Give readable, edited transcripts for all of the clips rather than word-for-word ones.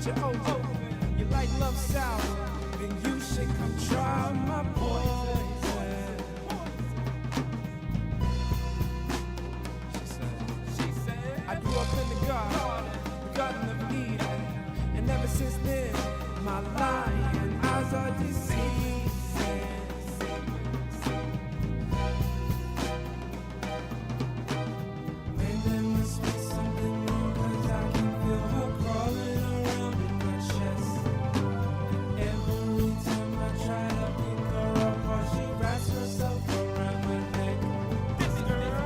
get you open. You like love sour, then you should come try my poison. She said, I grew up in the garden of Eden, and ever since then, my lying eyes are deceiving. Man, there must be something wrong, 'cause I can feel her crawling around in my chest. Every time I try to pick her up, while she wraps herself around my neck. This girl,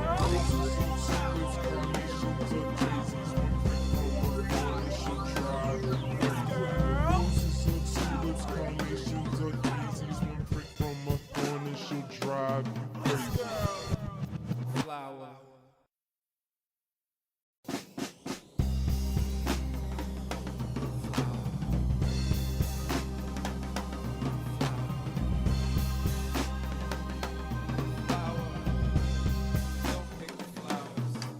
flower.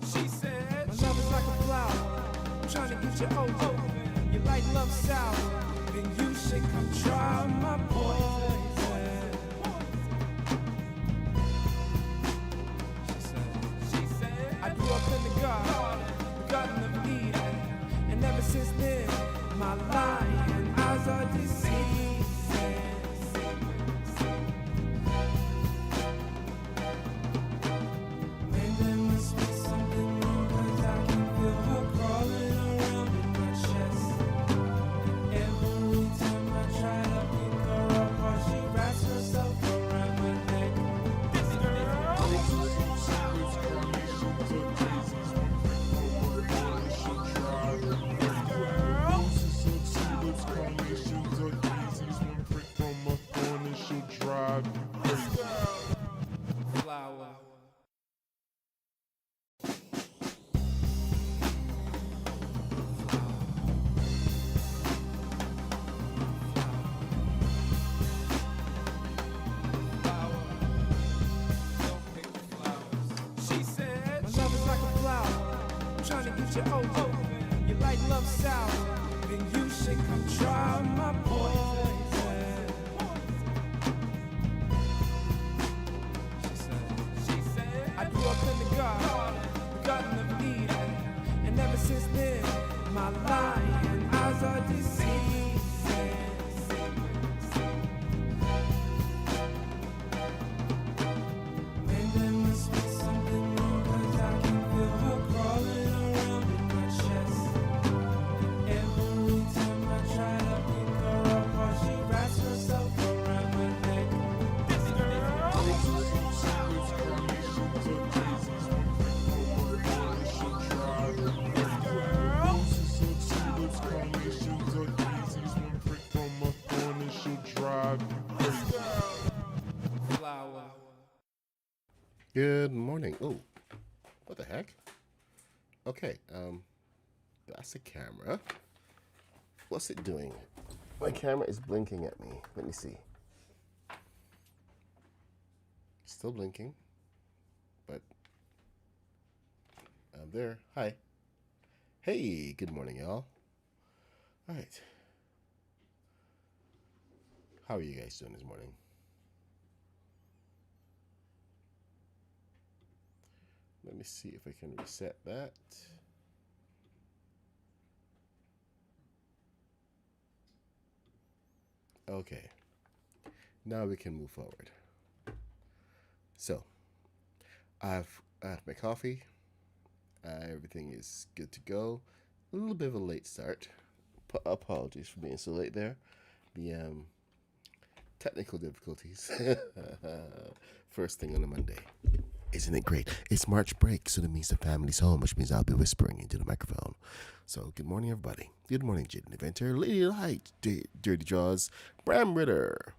She said, my love is like a flower, I'm trying to get you open. You like love sour, then you should come try my poison. She said, I grew up in the garden of Eden, and ever since then, my lying eyes are deceiving. Man, there must be something wrong, 'cause I can feel her crawling around in my chest. Every time I try to pick her up, while she wraps herself around my neck. This girl, flower. She said, my love is like a flower, I'm trying to get you open. You like love sour, then you should come try my poison. She said, I grew up in the garden of Eden, and ever since then, my lying eyes are deceiving. Man, there must be something wrong, 'cause I can feel her crawling around in my chest. Every time I try to pick her up, while she wraps herself around my neck. This girl, flower. Good morning. Oh, what the heck? Okay, that's the camera. What's it doing? My camera is blinking at me. Let me see. Still blinking, but I'm there. Hi. Hey, good morning, y'all. All right. How are you guys doing this morning? Let me see if I can reset that. Okay. Now we can move forward. So, I've had my coffee. Everything is good to go. A little bit of a late start. Apologies for being so late there. The technical difficulties. First thing on a Monday. Isn't it great? It's March break, so that means the family's home, which means I'll be whispering into the microphone. So, good morning, everybody. Good morning, Jaden Inventor, Lady Light, Dirty Jaws, Bram Ritter,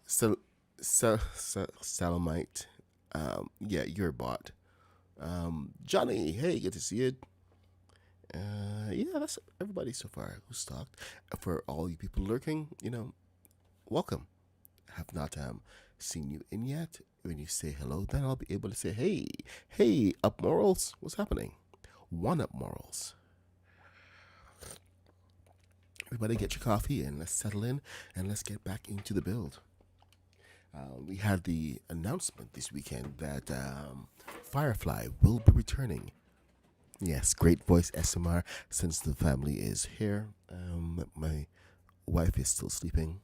Salamite. Yeah, you're a bot. Johnny, hey, good to see you. Yeah, that's everybody so far who's talked. For all you people lurking, welcome. Have not seen you in yet. When you say hello, then I'll be able to say, hey, up morals, what's happening? One up morals. Everybody get your coffee and let's settle in and let's get back into the build. We had the announcement this weekend that Firefly will be returning. Yes, great voice SMR since the family is here. My wife is still sleeping.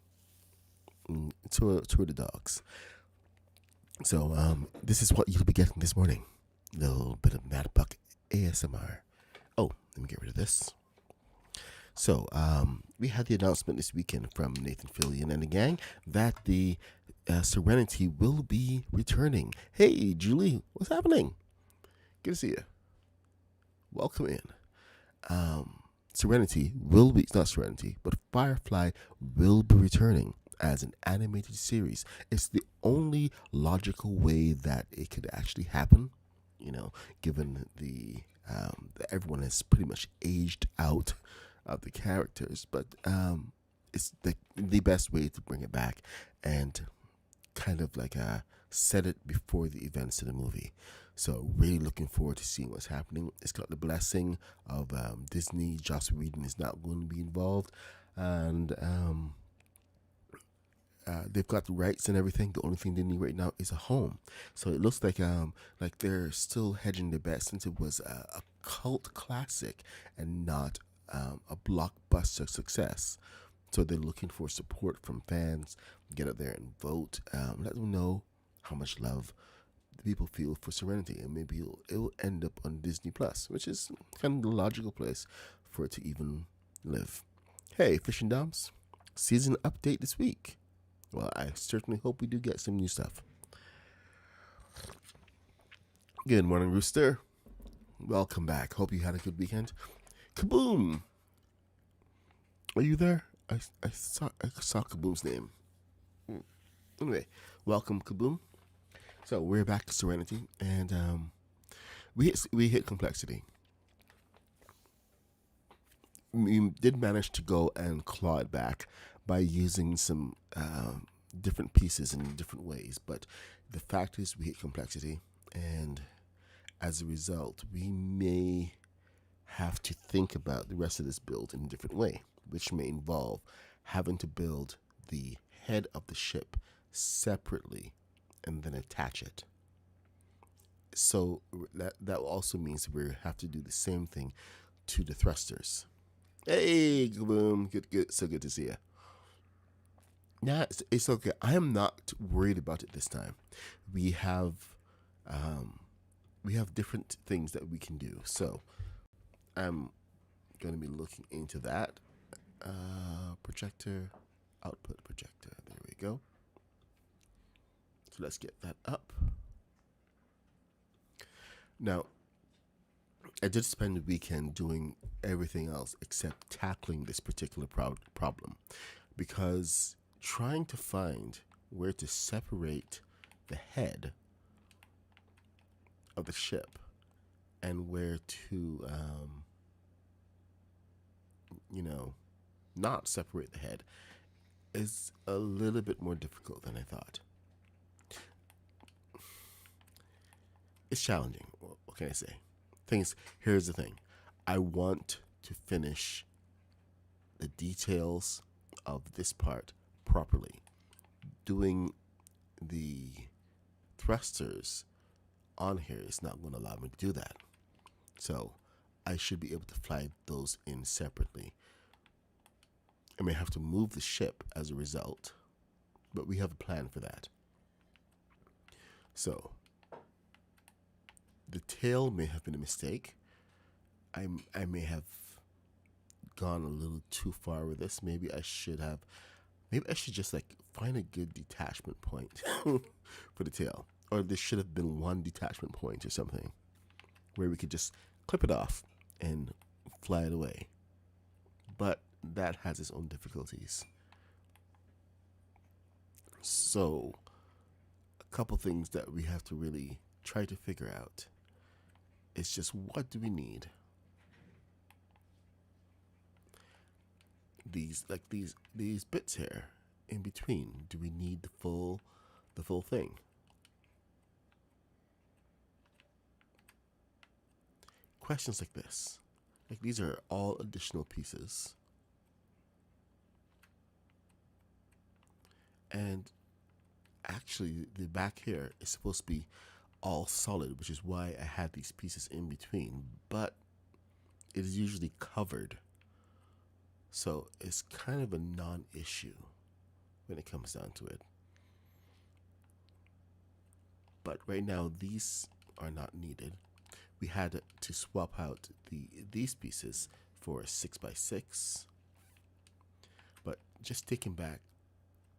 Two of the dogs. So this is what you'll be getting this morning. A little bit of Mad Buck ASMR. Oh, let me get rid of this. So we had the announcement this weekend from Nathan Fillion and the gang that the Serenity will be returning. Hey, Julie, what's happening? Good to see you. Welcome in. Serenity will be, it's not Serenity, but Firefly will be returning as an animated series. It's the only logical way that it could actually happen, given that everyone has pretty much aged out of the characters, but it's the best way to bring it back and kind of like set it before the events of the movie. So really looking forward to seeing what's happening. It's got the blessing of Disney. Joss Whedon is not going to be involved, and they've got the rights and everything. The only thing they need right now is a home. So it looks like they're still hedging their bet since it was a cult classic and not a blockbuster success. So they're looking for support from fans. Get out there and vote. Let them know how much love the people feel for Serenity, and maybe it'll end up on Disney Plus, which is kind of the logical place for it to even live. Hey, Fish and Doms, season update this week. Well, I certainly hope we do get some new stuff. Good morning, Rooster. Welcome back. Hope you had a good weekend. Kaboom! Are you there? I saw Kaboom's name. Anyway, welcome, Kaboom. So we're back to Serenity, and we hit complexity. We did manage to go and claw it back by using some different pieces in different ways, but the fact is we hit complexity, and as a result, we may have to think about the rest of this build in a different way, which may involve having to build the head of the ship separately and then attach it. So that also means we have to do the same thing to the thrusters. Hey, Kaboom, good, so good to see you. Yeah, it's okay. I am not worried about it this time. We have different things that we can do. So I'm going to be looking into that. Projector, output projector. There we go. So let's get that up. Now, I did spend the weekend doing everything else except tackling this particular problem, because trying to find where to separate the head of the ship and where to, not separate the head is a little bit more difficult than I thought. It's challenging. What can I say? Here's the thing. I want to finish the details of this part properly. Doing the thrusters on here is not going to allow me to do that. So I should be able to fly those in separately. I may have to move the ship as a result, but we have a plan for that. So the tail may have been a mistake. I may have gone a little too far with this. Maybe I should just like find a good detachment point for the tail. Or there should have been one detachment point or something where we could just clip it off and fly it away. But that has its own difficulties. So a couple things that we have to really try to figure out. It's just, what do we need? These bits here in between. Do we need the full thing? Questions like this. Like, these are all additional pieces. And actually, the back here is supposed to be all solid, which is why I had these pieces in between, but it is usually covered. So it's kind of a non-issue when it comes down to it. But right now, these are not needed. We had to swap out these pieces for a 6x6. But just taking back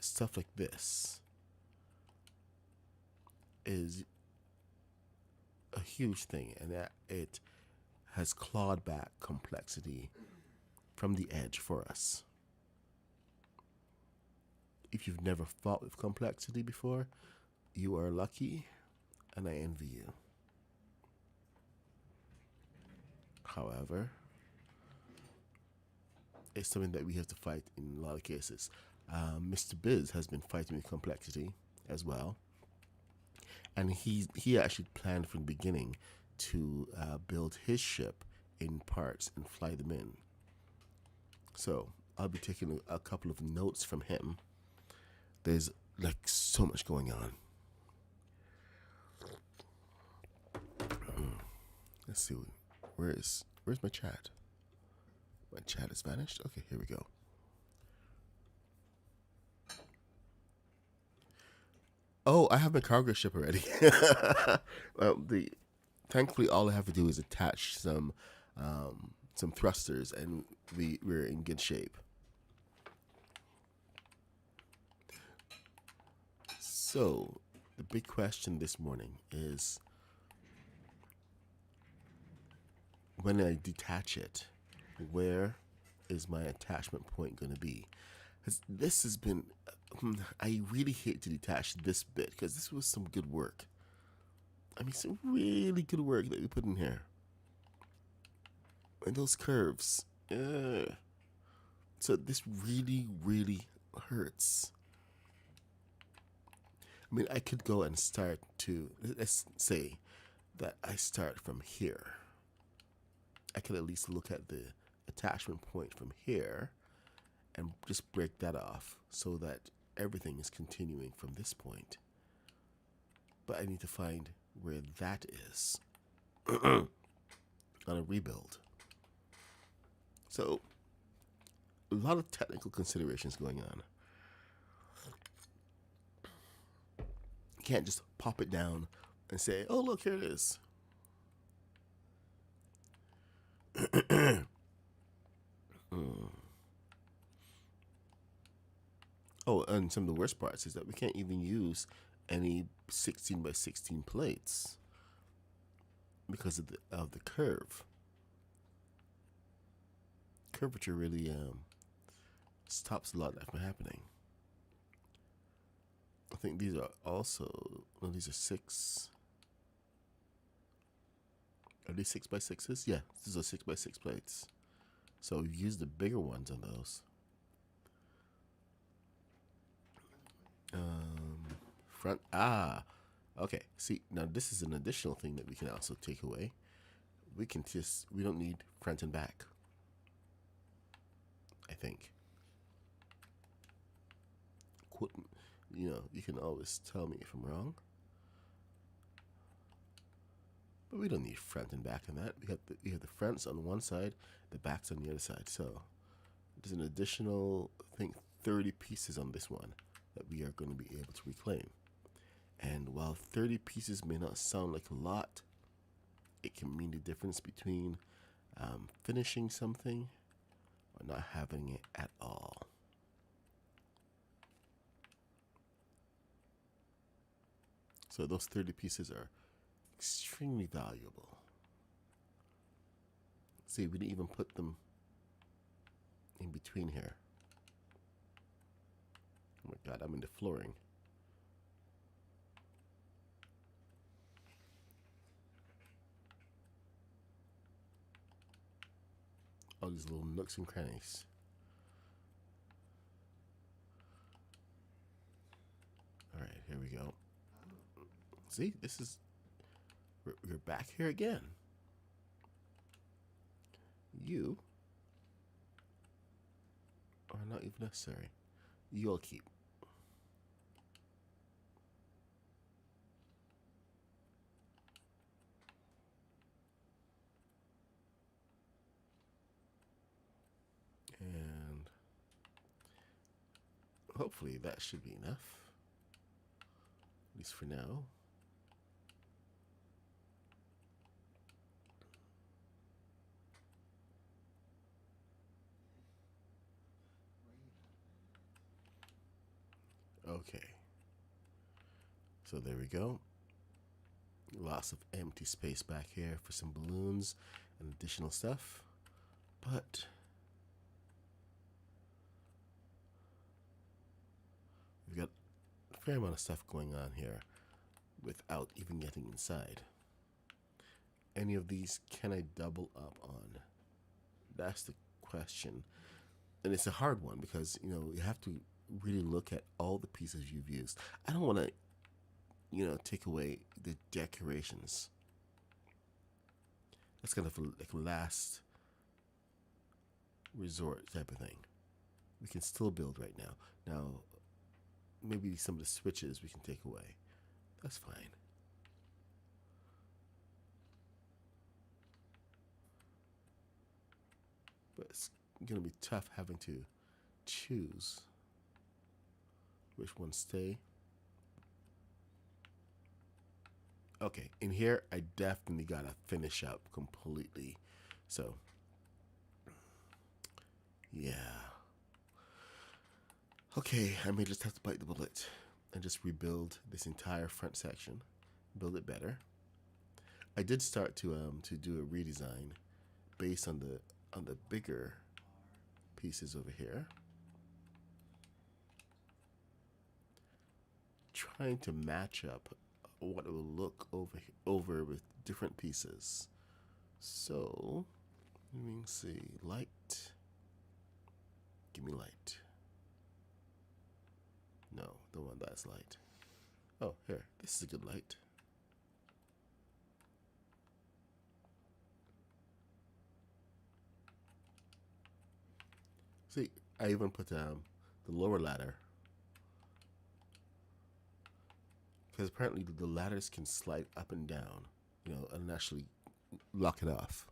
stuff like this is a huge thing, and that it has clawed back complexity from the edge for us. If you've never fought with complexity before, you are lucky, and I envy you. However, it's something that we have to fight in a lot of cases. Mr. Biz has been fighting with complexity as well, and he actually planned from the beginning to build his ship in parts and fly them in. So I'll be taking a couple of notes from him. There's like so much going on. Let's see, where's my chat? My chat has vanished. Okay, here we go. Oh, I have my cargo ship already. Thankfully, all I have to do is attach some thrusters, and we're in good shape. So, the big question this morning is, when I detach it, where is my attachment point going to be? Because this has been, I really hate to detach this bit because this was some good work. I mean, some really good work that we put in here. And those curves. So this really, really hurts. I mean, I could go and start to, let's say that I start from here. I could at least look at the attachment point from here and just break that off so that everything is continuing from this point. But I need to find where that is on a rebuild. So, a lot of technical considerations going on. You can't just pop it down and say, oh, look, here it is. Oh, and some of the worst parts is that we can't even use any 16 by 16 plates because of the curve. Curvature really stops a lot of that from happening. I think these are also, no, these are 6. Are these 6x6s? Yeah, these are 6x6 plates. So we've used the bigger ones on those. Front, okay. See, now this is an additional thing that we can also take away. We don't need front and back, I think. You can always tell me if I'm wrong. But we don't need front and back in that. We have the fronts on one side, the backs on the other side. So there's an additional, I think, 30 pieces on this one that we are going to be able to reclaim. And while 30 pieces may not sound like a lot, it can mean the difference between finishing something or not having it at all. So those 30 pieces are extremely valuable. See, we didn't even put them in between here. Oh my God, I'm in the flooring. All these little nooks and crannies. All right, here we go. See, we're back here again. You are not even necessary. You'll keep. hopefully that should be enough, at least for now. Okay, so there we go. Lots of empty space back here for some balloons and additional stuff, but we've got a fair amount of stuff going on here without even getting inside. Any of these can I double up on? That's the question. And it's a hard one because, you know, you have to really look at all the pieces you've used. I don't want to, you know, take away the decorations. That's kind of like a last resort type of thing. We can still build right now. Now, maybe some of the switches we can take away. That's fine. But it's going to be tough having to choose which ones stay. Okay, in here, I definitely got to finish up completely. So, yeah. Okay, I may just have to bite the bullet and just rebuild this entire front section, build it better. I did start to do a redesign based on the bigger pieces over here, trying to match up what it will look over with different pieces. So let me see. Light. Give me light. No, the one that's light. Oh, here. This is a good light. See, I even put the lower ladder, because apparently the ladders can slide up and down, you know, and actually lock it off.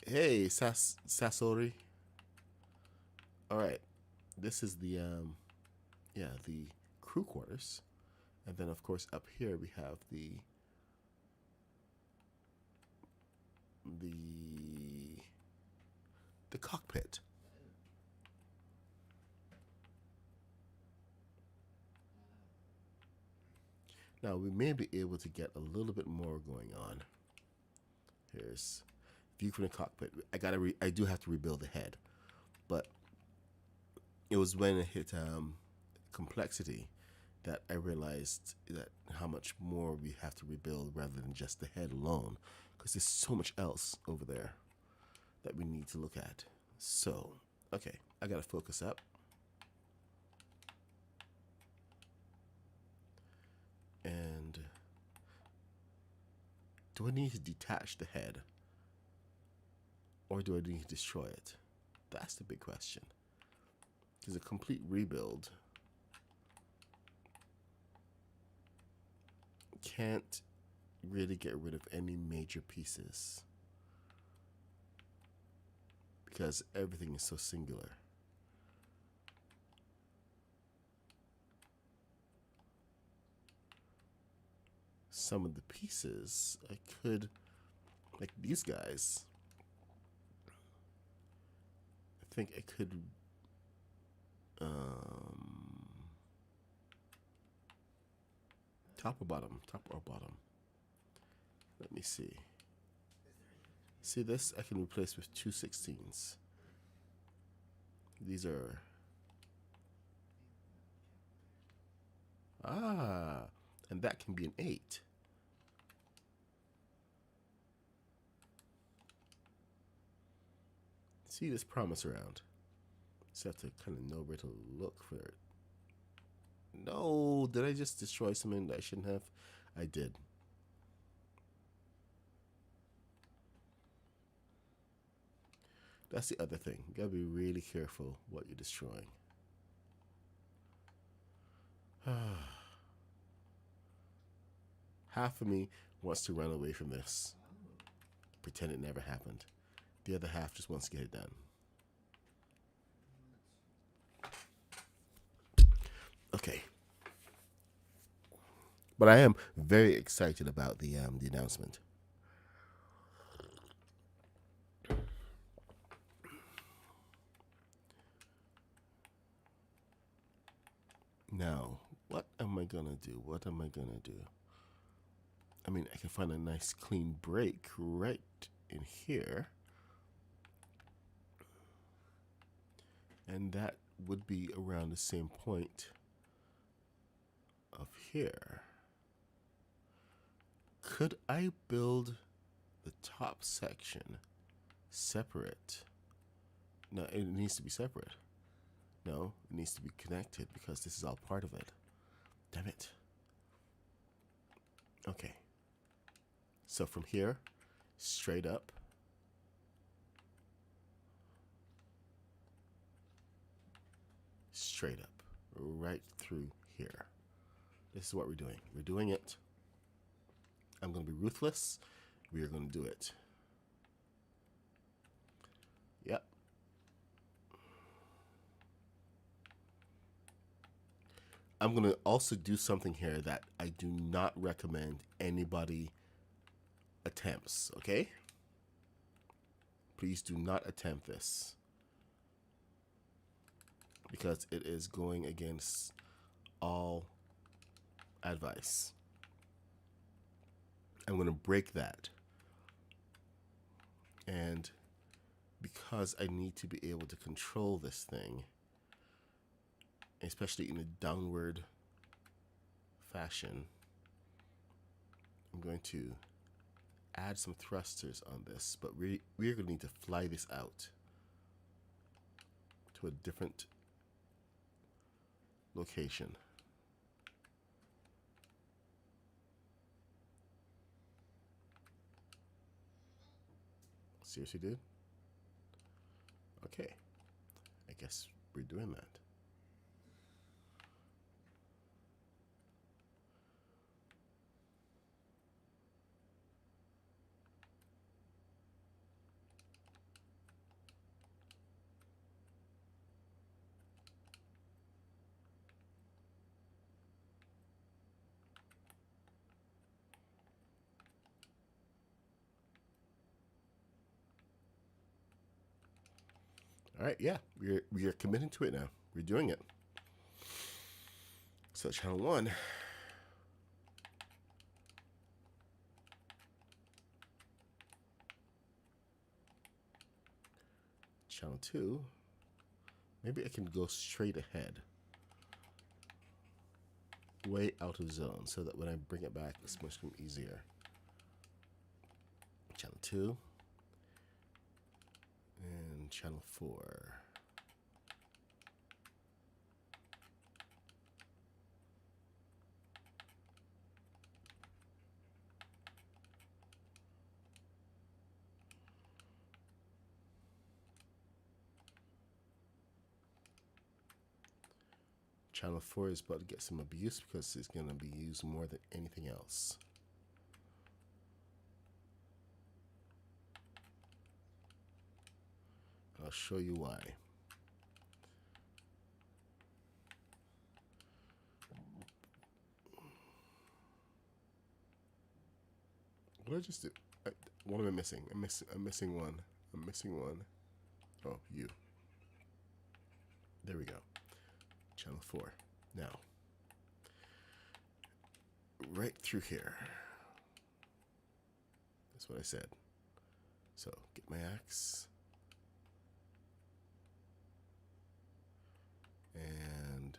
Hey, Sasori. All right, this is the the crew quarters, and then of course up here we have the cockpit. Now we may be able to get a little bit more going on. Here's view from the cockpit. I do have to rebuild the head, but it was when it hit complexity that I realized that how much more we have to rebuild rather than just the head alone, because there's so much else over there that we need to look at. So, okay, I gotta focus up. And do I need to detach the head, or do I need to destroy it? That's the big question. Because a complete rebuild can't really get rid of any major pieces, because everything is so singular. Some of the pieces I could, like these guys, I think I could top or bottom? Top or bottom? Let me see. See this? I can replace with 2/16s. These are... Ah, and that can be an 8. See this promise around. Just have to kind of know where to look for it. No, did I just destroy something that I shouldn't have? I did. That's the other thing. You gotta be really careful what you're destroying. Half of me wants to run away from this, pretend it never happened. The other half just wants to get it done. Okay. But I am very excited about the announcement. Now, what am I gonna do? What am I gonna do? I mean, I can find a nice clean break right in here. And that would be around the same point of here. Could I build the top section separate? No, it needs to be separate. No, it needs to be connected because this is all part of it. Damn it. Okay. So from here, straight up. Straight up. Right through here. This is what we're doing. We're doing it. I'm going to be ruthless. We are going to do it. Yep. I'm going to also do something here that I do not recommend anybody attempts, okay? Please do not attempt this, because it is going against all advice. I'm going to break that. And because I need to be able to control this thing, especially in a downward fashion, I'm going to add some thrusters on this, but we're going to need to fly this out to a different location. Seriously, dude? Okay. I guess we're doing that. All right, yeah, we are committing to it now. We're doing it. So channel 1. Channel 2. Maybe I can go straight ahead. Way out of zone, so that when I bring it back, it's much easier. Channel 2. And channel 4. Channel 4 is about to get some abuse because it's going to be used more than anything else. I'll show you why. What did I just do? What am I missing? I'm missing one. I'm missing one. Oh, you. There we go. Channel 4. Now, right through here. That's what I said. So, get my axe. And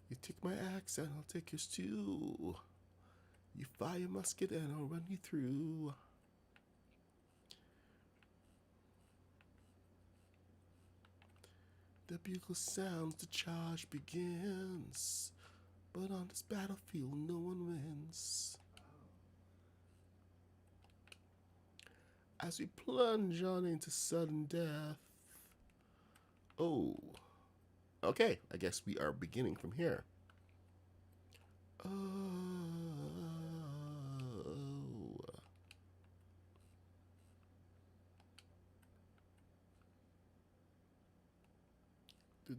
you take my axe and I'll take yours too. You fire your musket and I'll run you through. The bugle sounds, the charge begins. But on this battlefield, no one wins. As we plunge on into sudden death. Oh. Okay, I guess we are beginning from here. Oh.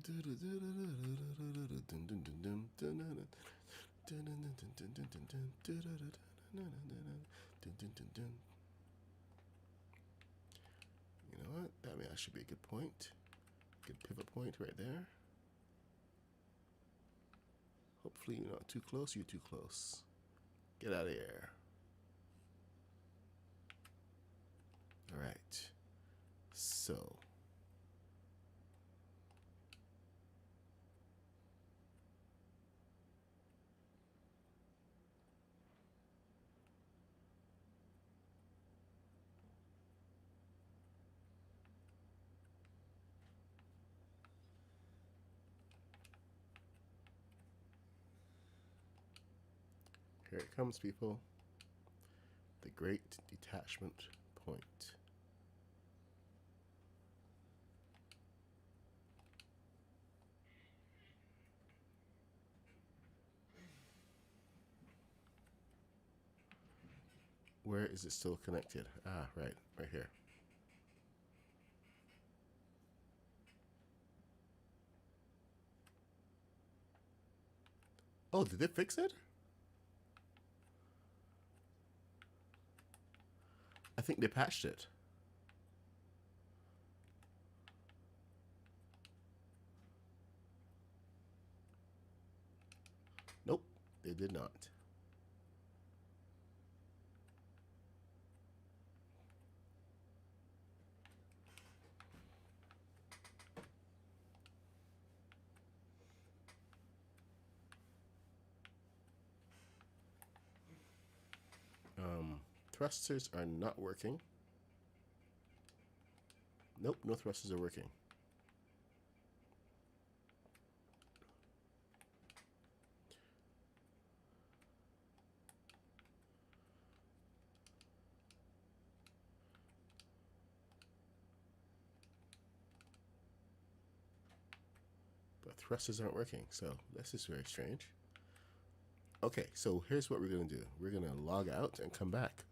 You know what? That should be a good point. Good pivot point right there. Hopefully you're not too close. You're too close. Get out of here. All right. So. Here it comes, people. The great detachment point. Where is it still connected? Ah, right here. Oh, did they fix it? I think they patched it. Nope, they did not. Thrusters are not working. Nope, no thrusters are working. But thrusters aren't working, so this is very strange. Okay, so here's what we're going to do. We're going to log out and come back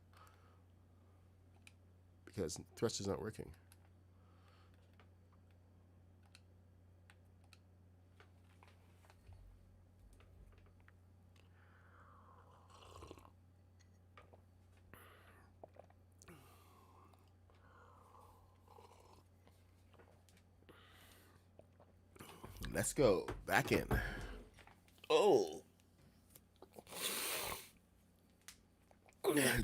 because thrusters aren't working. Let's go back in. Oh,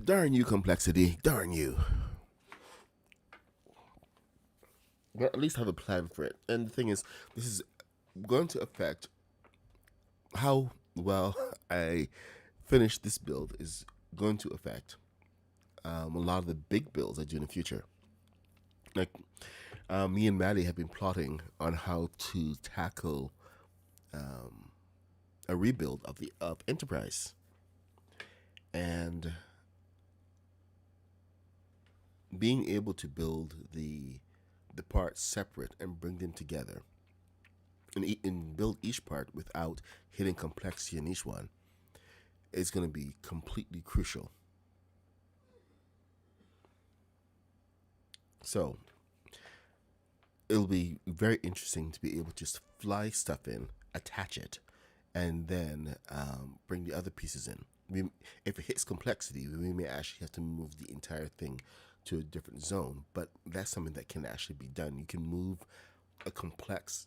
darn you, complexity. Darn you. But at least have a plan for it. And the thing is, this is going to affect how well I finish this build is going to affect a lot of the big builds I do in the future. Like, me and Maddie have been plotting on how to tackle a rebuild of Enterprise, and being able to build the parts separate and bring them together, and build each part without hitting complexity in each one is going to be completely crucial. So it'll be very interesting to be able to just fly stuff in, attach it, and then bring the other pieces in. If it hits complexity, we may actually have to move the entire thing to a different zone, but that's something that can actually be done. You can move a complex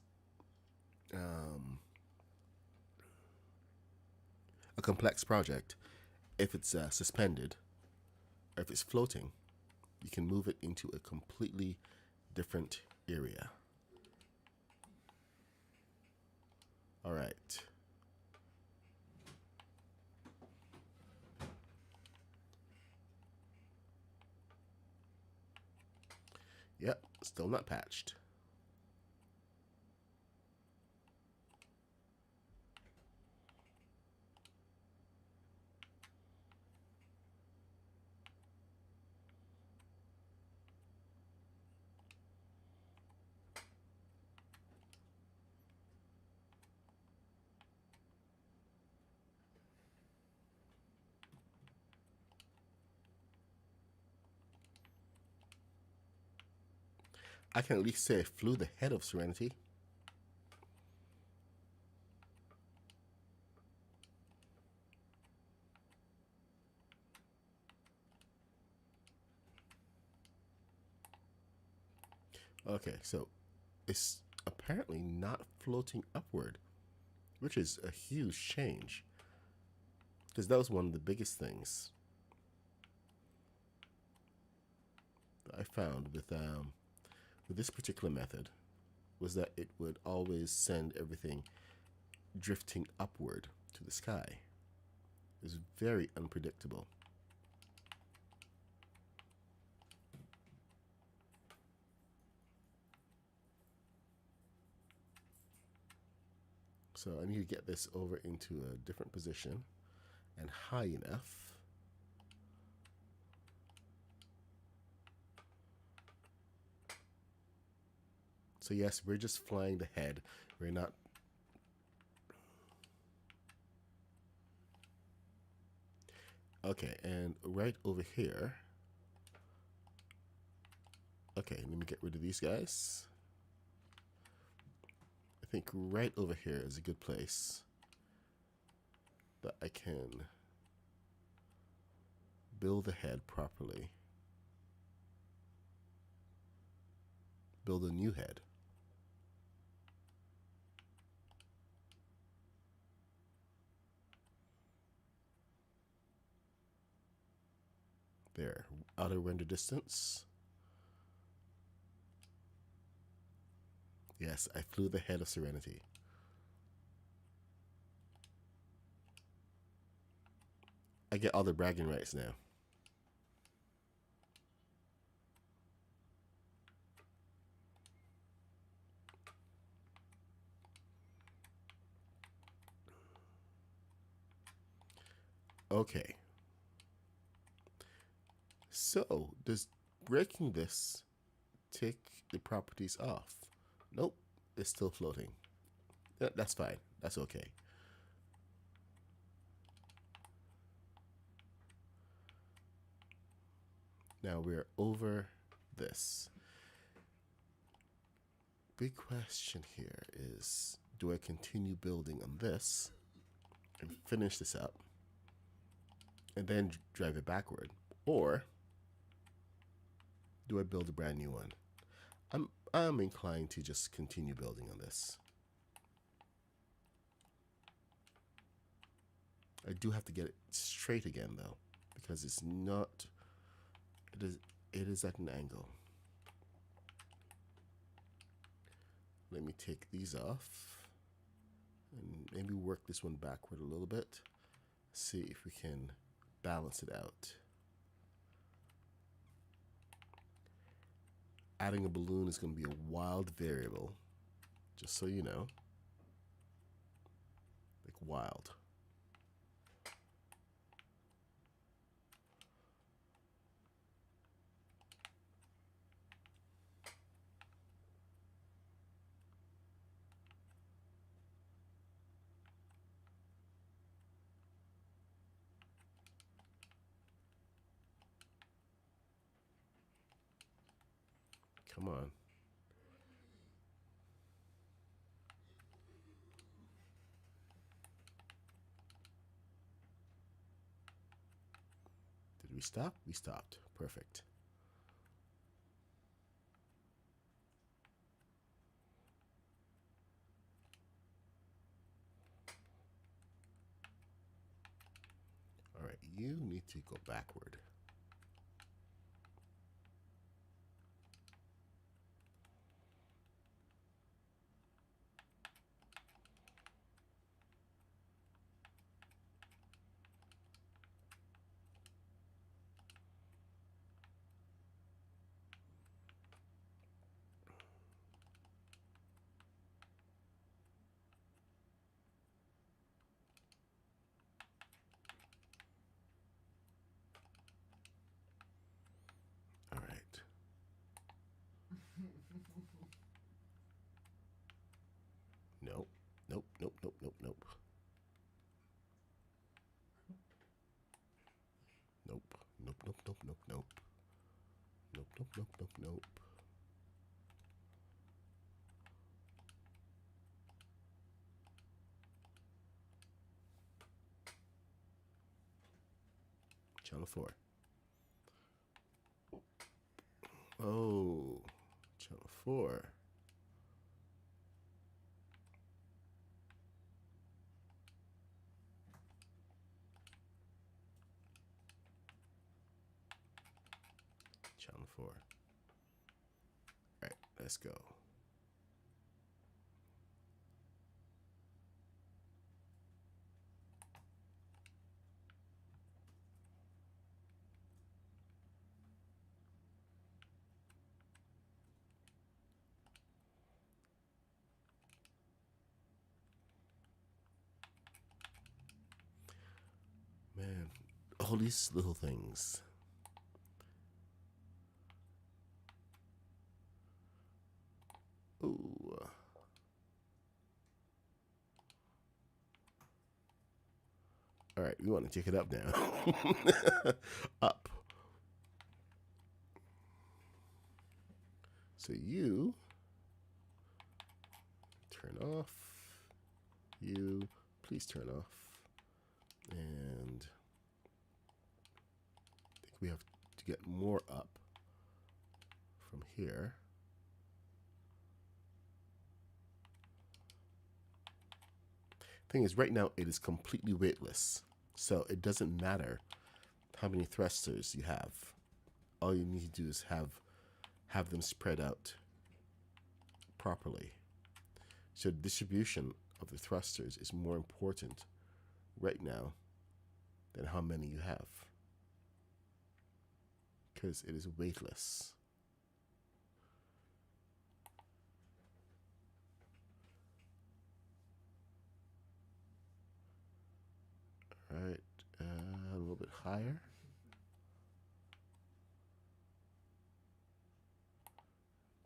project. If it's suspended or if it's floating, you can move it into a completely different area. All right. Yep, still not patched. I can at least say I flew the head of Serenity. Okay, so it's apparently not floating upward, which is a huge change. Because that was one of the biggest things that I found with this particular method, was that it would always send everything drifting upward to the sky. It was very unpredictable. So I need to get this over into a different position and high enough. So yes, we're just flying the head. We're not. Okay, and right over here. Okay, let me get rid of these guys. I think right over here is a good place that I can build the head properly. Build a new head. There, outer render distance. Yes, I flew the head of Serenity. I get all the bragging rights now. Okay. So, does breaking this take the properties off? Nope, it's still floating. That's fine. That's okay. Now we're over this. Big question here is, do I continue building on this and finish this up and then drive it backward? Or do I build a brand new one? I'm inclined to just continue building on this. I do have to get it straight again though, because it's not, it is at an angle. Let me take these off and maybe work this one backward a little bit. See if we can balance it out. Adding a balloon is going to be a wild variable, just so you know. Like wild. Come on. Did we stop? We stopped. Perfect. All right, you need to go backward. All right. Nope. Nope. Nope. Nope. Nope. Nope. Nope. Nope. Nope. Nope. Nope. Nope. Nope. Nope. Nope. Nope. Nope. Channel 4. Oh, channel 4. Channel 4. All right, let's go. Man, all these little things. Ooh. All right, we want to check it up now. Up. So you turn off. You please turn off. And I think we have to get more up from here. Thing is, right now it is completely weightless, so it doesn't matter how many thrusters you have. All you need to do is have them spread out properly. So the distribution of the thrusters is more important right now than how many you have, because it is weightless. All right, a little bit higher.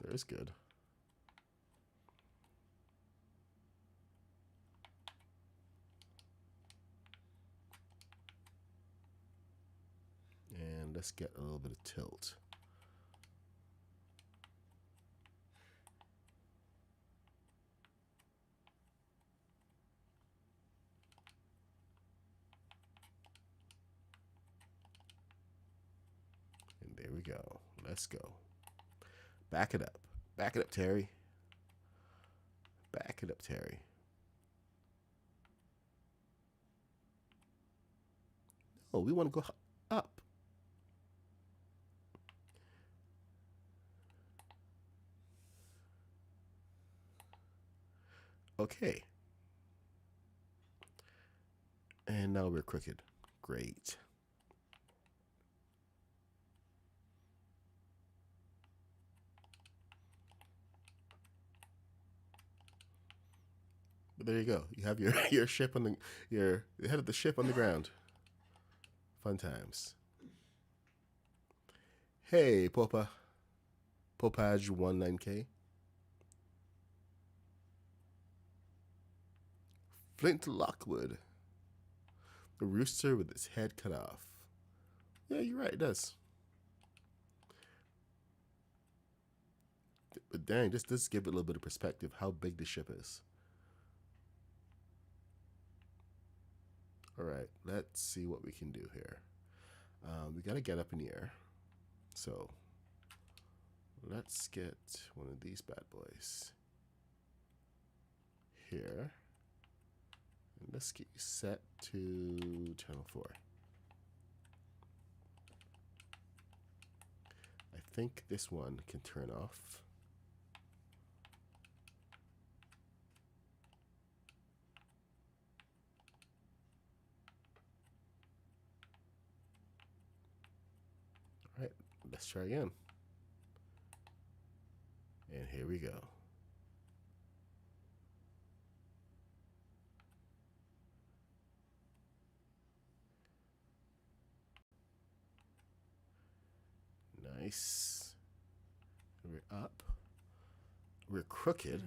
There's good. And let's get a little bit of tilt. And there we go. Let's go. Back it up. Back it up, Terry. Back it up, Terry. Oh, we want to go up. Okay. And now we're crooked. Great. But there you go. You have your ship on the head of the ship on the ground. Fun times. Hey, Popa. Popage19K. Flint Lockwood. The rooster with its head cut off. Yeah, you're right, it does. But dang, this does give it a little bit of perspective how big the ship is. All right, let's see what we can do here. We got to get up in the air. So let's get one of these bad boys here. And let's get you set to channel 4. I think this one can turn off. All right, let's try again. And here we go. Nice. We're up. We're crooked.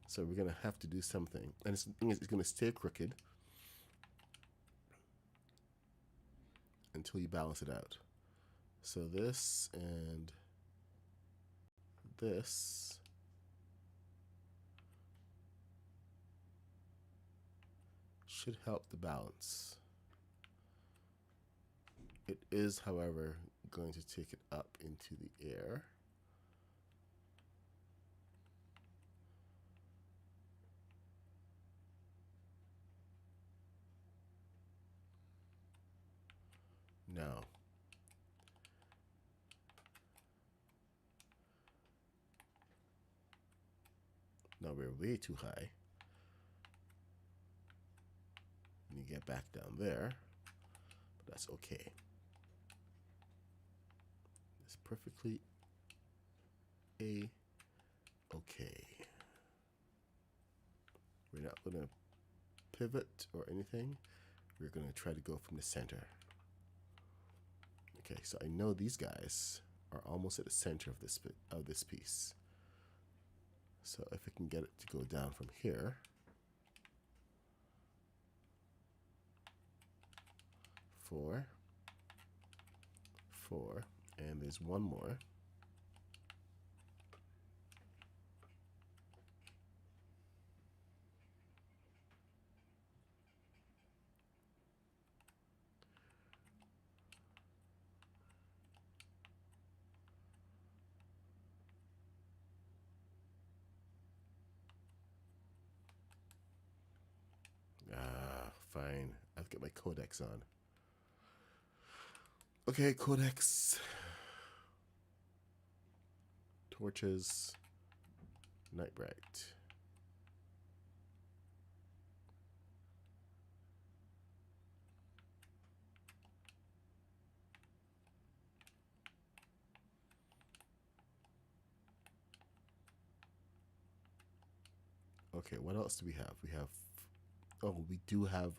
So we're going to have to do something. And it's going to stay crooked until you balance it out. So this and this should help the balance. It is, however, going to take it up into the air. Now, we're way too high. And you get back down there, but that's okay. It's perfectly okay. We're not going to pivot or anything. We're going to try to go from the center. Okay, so I know these guys are almost at the center of this piece. So if I can get it to go down from here, 4, 4, and there's one more. Fine. I've got my codex on. Okay, codex. Torches. Night bright. Okay, what else do we have? We have, oh, we do have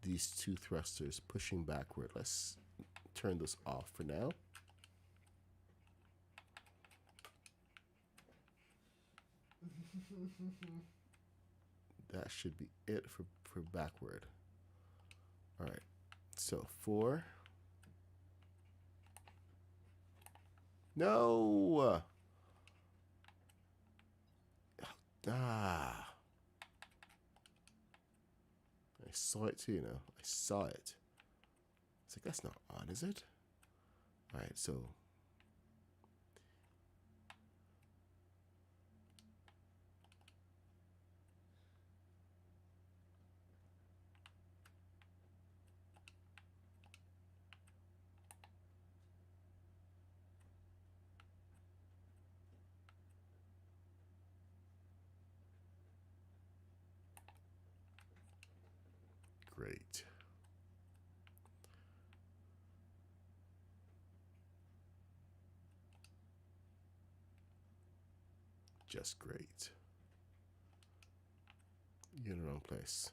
these two thrusters pushing backward. Let's turn those off for now. That should be it for backward. All right, so 4. No! Ah. I saw it too, you know. I saw it. It's like, that's not on, is it? All right, so great. Just great. You're in the wrong place.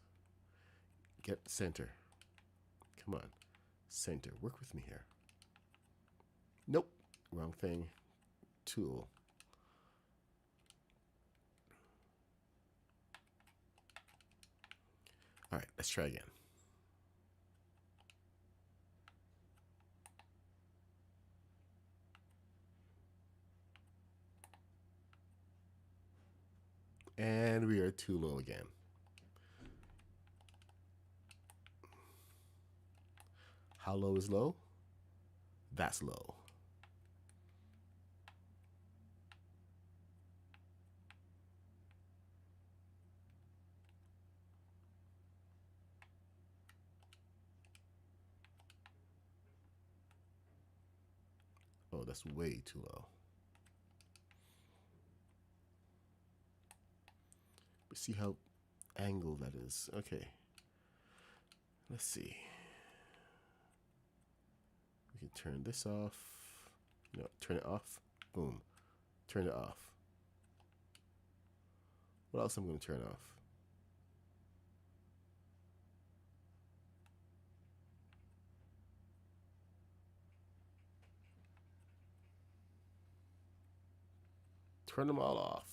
Get center. Come on. Center. Work with me here. Nope. Wrong thing. Tool. All right, let's try again. And we are too low again. How low is low? That's low. Oh, that's way too low. But see how angled that is. Okay. Let's see. We can turn this off. No, turn it off. Boom. Turn it off. What else I'm going to turn off? Turn them all off.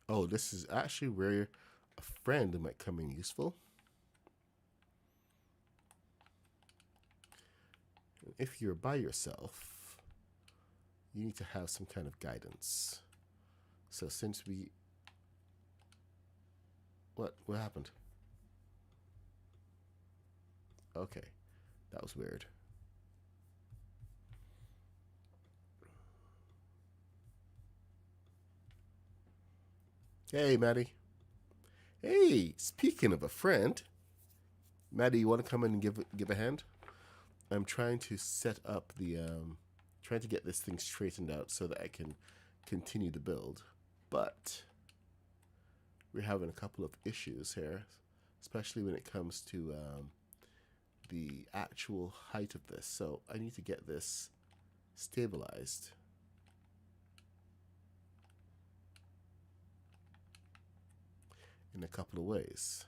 Oh, this is actually where a friend might come in useful. If you're by yourself, you need to have some kind of guidance. So since we... What happened? Okay, that was weird. Hey, Maddie. Hey, speaking of a friend, Maddie, you want to come in and give a hand? I'm trying to set up the trying to get this thing straightened out so that I can continue the build, but we're having a couple of issues here, especially when it comes to the actual height of this. So I need to get this stabilized. In a couple of ways.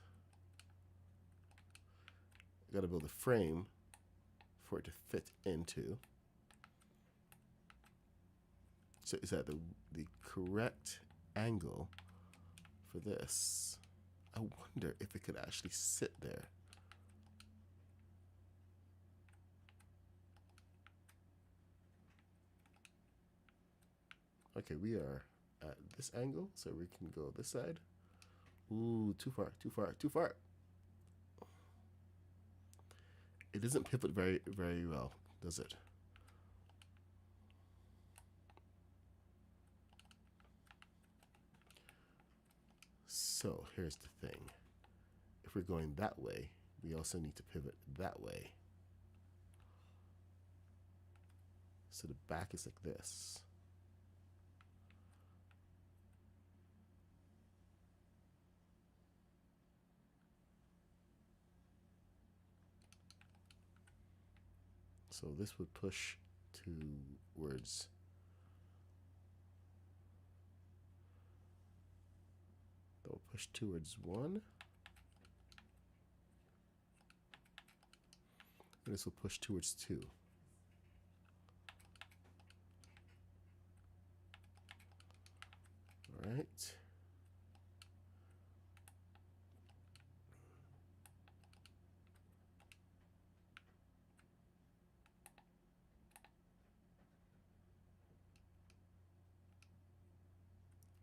I got to build a frame for it to fit into. So is that the correct angle for this? I wonder if it could actually sit there. Okay, we are at this angle, so we can go this side. Ooh, too far, too far, too far. It doesn't pivot very well, does it? So here's the thing. If we're going that way, we also need to pivot that way. So the back is like this. So this would push towards that will push towards 1. And this will push towards 2. All right.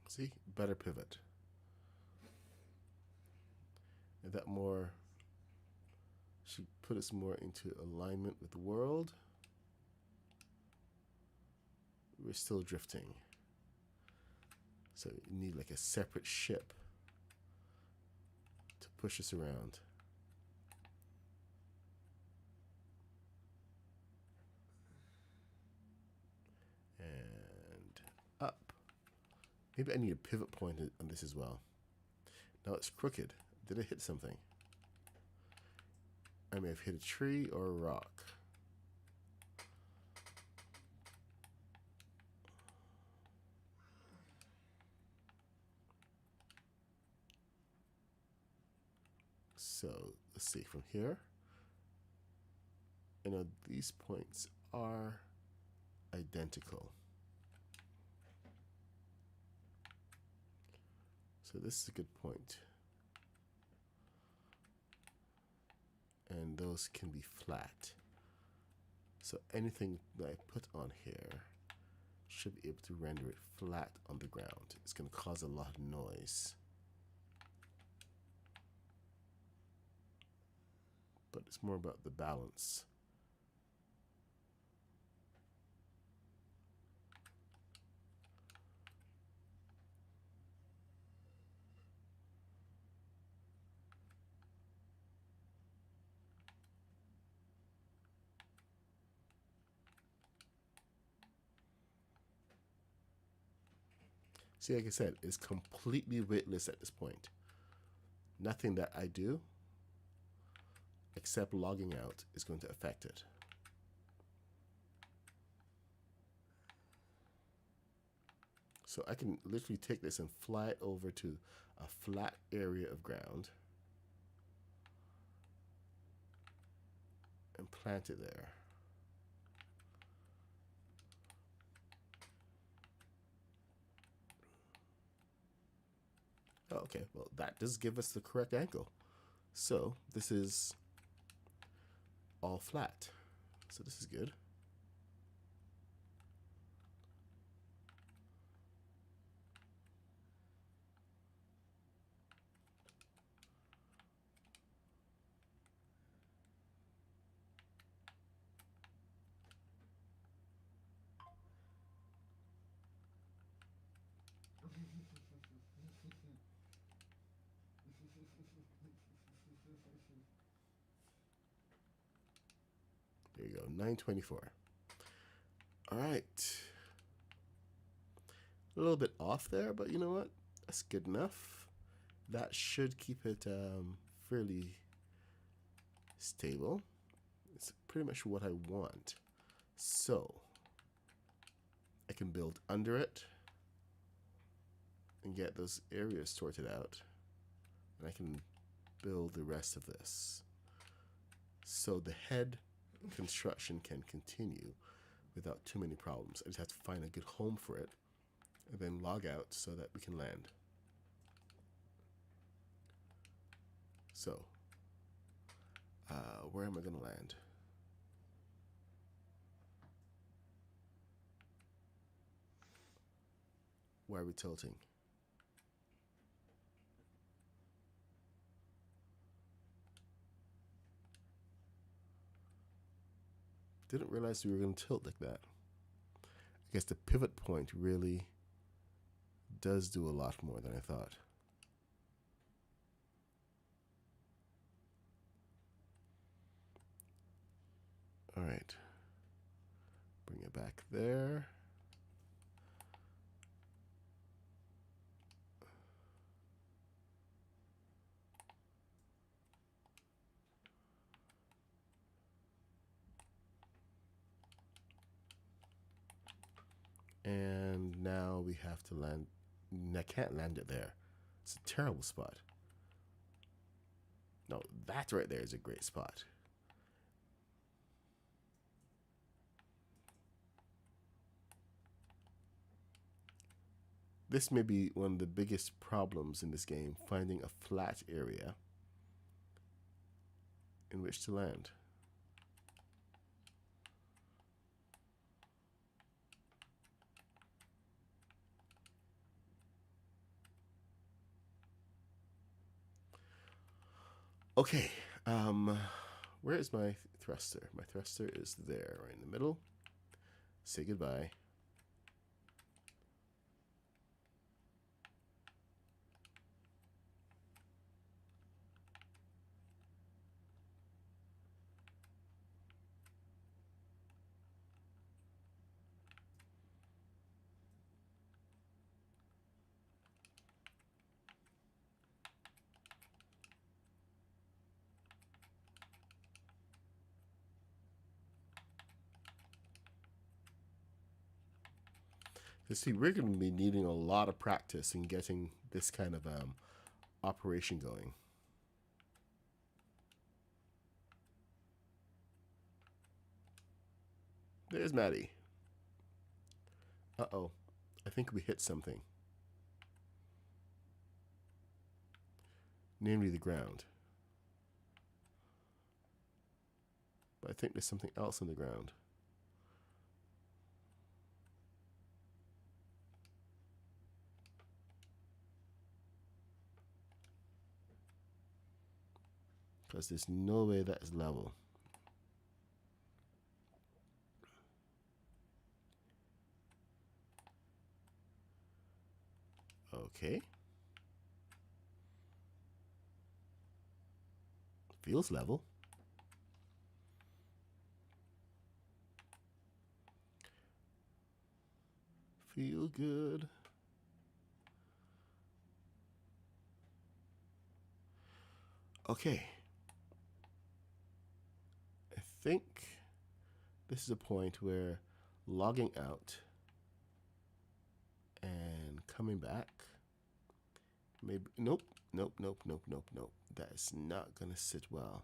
See, better pivot. And that more should put us more into alignment with the world. We're still drifting. So you need like a separate ship to push us around. And up. Maybe I need a pivot point on this as well. Now it's crooked. Did I hit something? I may have hit a tree or a rock. So let's see from here. You know, these points are identical. So this is a good point. And those can be flat. So anything that I put on here should be able to render it flat on the ground. It's going to cause a lot of noise. But it's more about the balance. See, like I said, it's completely weightless at this point. Nothing that I do, except logging out, is going to affect it. So I can literally take this and fly it over to a flat area of ground and plant it there. Okay, well, that does give us the correct angle. So this is all flat. So this is good. There you go, 924. All right. A little bit off there, but you know what? That's good enough. That should keep it fairly stable. It's pretty much what I want. So I can build under it and get those areas sorted out. And I can build the rest of this. So the head construction can continue without too many problems. I just have to find a good home for it and then log out so that we can land. So, where am I going to land? Why are we tilting? Didn't realize we were going to tilt like that. I guess the pivot point really does do a lot more than I thought. All right. Bring it back there. And now we have to land. I can't land it there. It's a terrible spot. No, that right there is a great spot. This may be one of the biggest problems in this game, finding a flat area in which to land. Okay, where is my thruster? My thruster is there, right in the middle. Say goodbye. You see, we're going to be needing a lot of practice in getting this kind of operation going. There's Maddie. Uh-oh. I think we hit something. Namely the ground. But I think there's something else on the ground. Because there's no way that is level. Okay. Feels level. Feel good. Okay. I think this is a point where logging out and coming back. Maybe nope. That is not gonna sit well.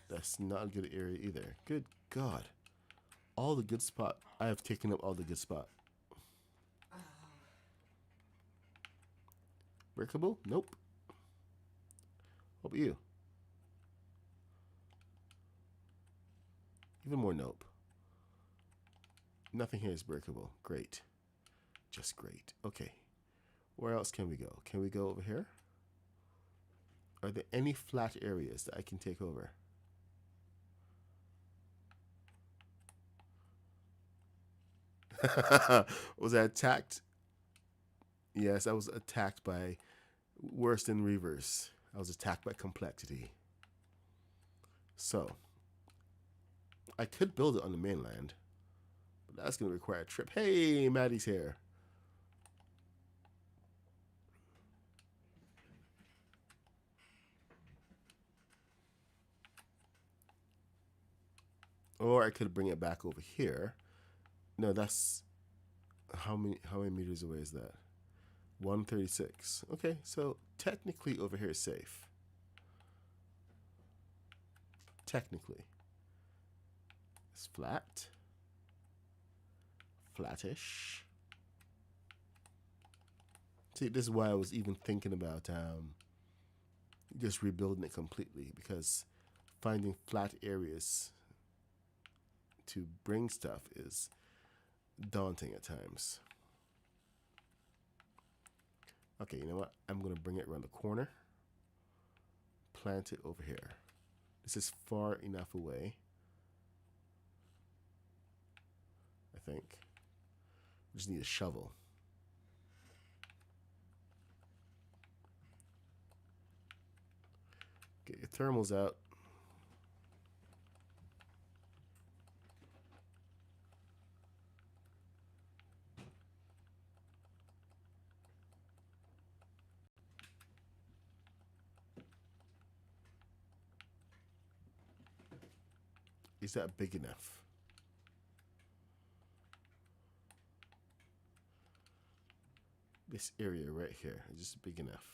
That's not a good area either. Good God. all the good spot. I have taken up all the good spot. Breakable? Nope. What about you? Even more nope. Nothing here is breakable. Great. Just great. Okay. Where else can we go? Can we go over here? Are there any flat areas that I can take over? Was I attacked? Yes, I was attacked by worse than reverse. I was attacked by complexity. So, I could build it on the mainland, but that's going to require a trip. Hey, Maddie's here. Or I could bring it back over here. No, that's how many meters away is that? 136. Okay, so technically over here is safe. Technically. It's flat. Flattish. See, this is why I was even thinking about just rebuilding it completely, because finding flat areas to bring stuff is daunting at times. Okay, you know what? I'm going to bring it around the corner. Plant it over here. This is far enough away, I think. Just need a shovel. Get your thermals out. Is that big enough? This area right here is just big enough.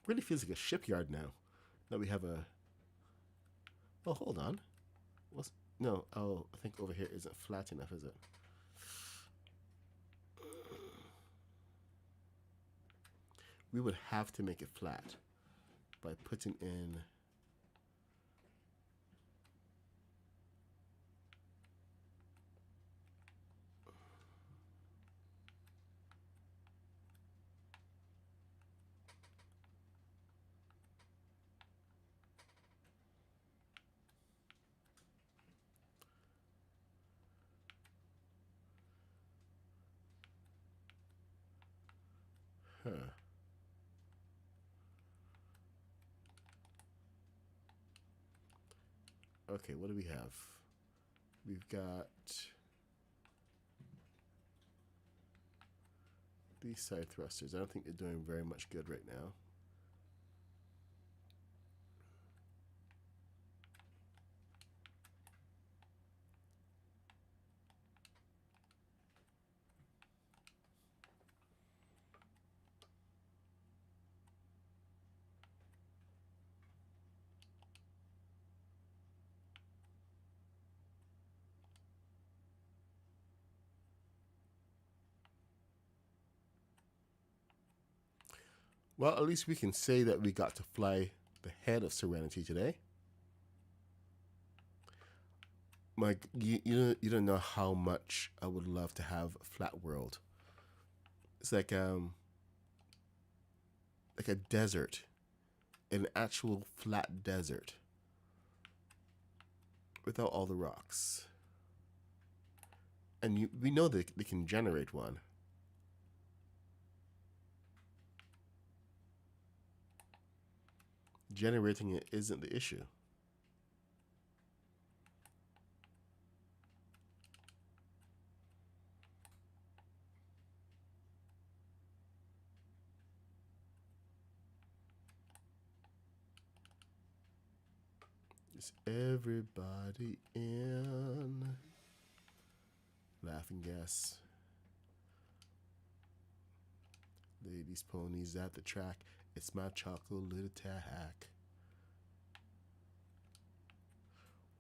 Really feels like a shipyard now that we have a... Oh, hold on. What's... No, oh, I think over here isn't flat enough, is it? We would have to make it flat by putting in... Huh. Okay, what do we have? We've got these side thrusters. I don't think they're doing very much good right now. Well, at least we can say that we got to fly the head of Serenity today. Mike, you don't know how much I would love to have a flat world. It's like a desert, an actual flat desert, without all the rocks. And we know that they can generate one. Generating it isn't the issue. Is everybody in? Laughing gas. Ladies, ponies at the track. It's my chocolate attack.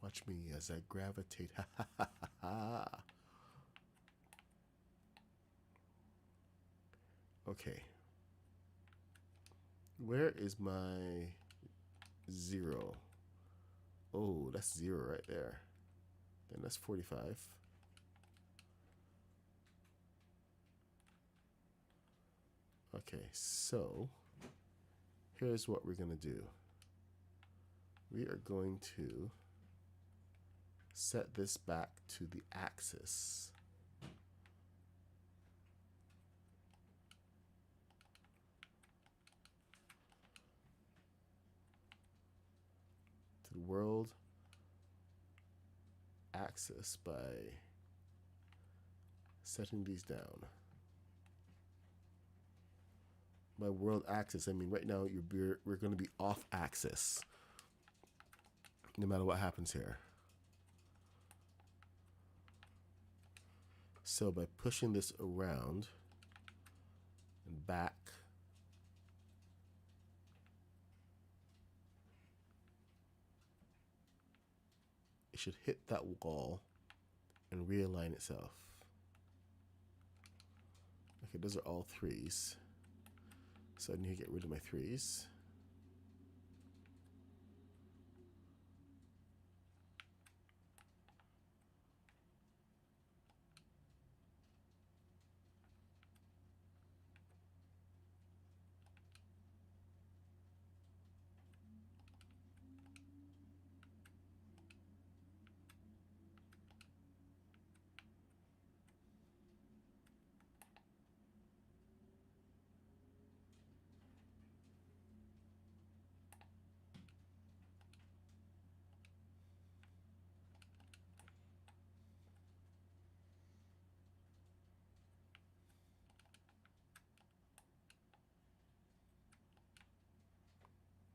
Watch me as I gravitate. Ha ha ha ha ha. Okay. Where is my 0? Oh, that's 0 right there. Then that's 45. Okay, so here's what we're going to do. We are going to set this back to the axis. To the world axis by setting these down. By world axis, I mean right now we're going to be off axis no matter what happens here. So by pushing this around and back, it should hit that wall and realign itself. Okay, those are all 3s. So I need to get rid of my 3s.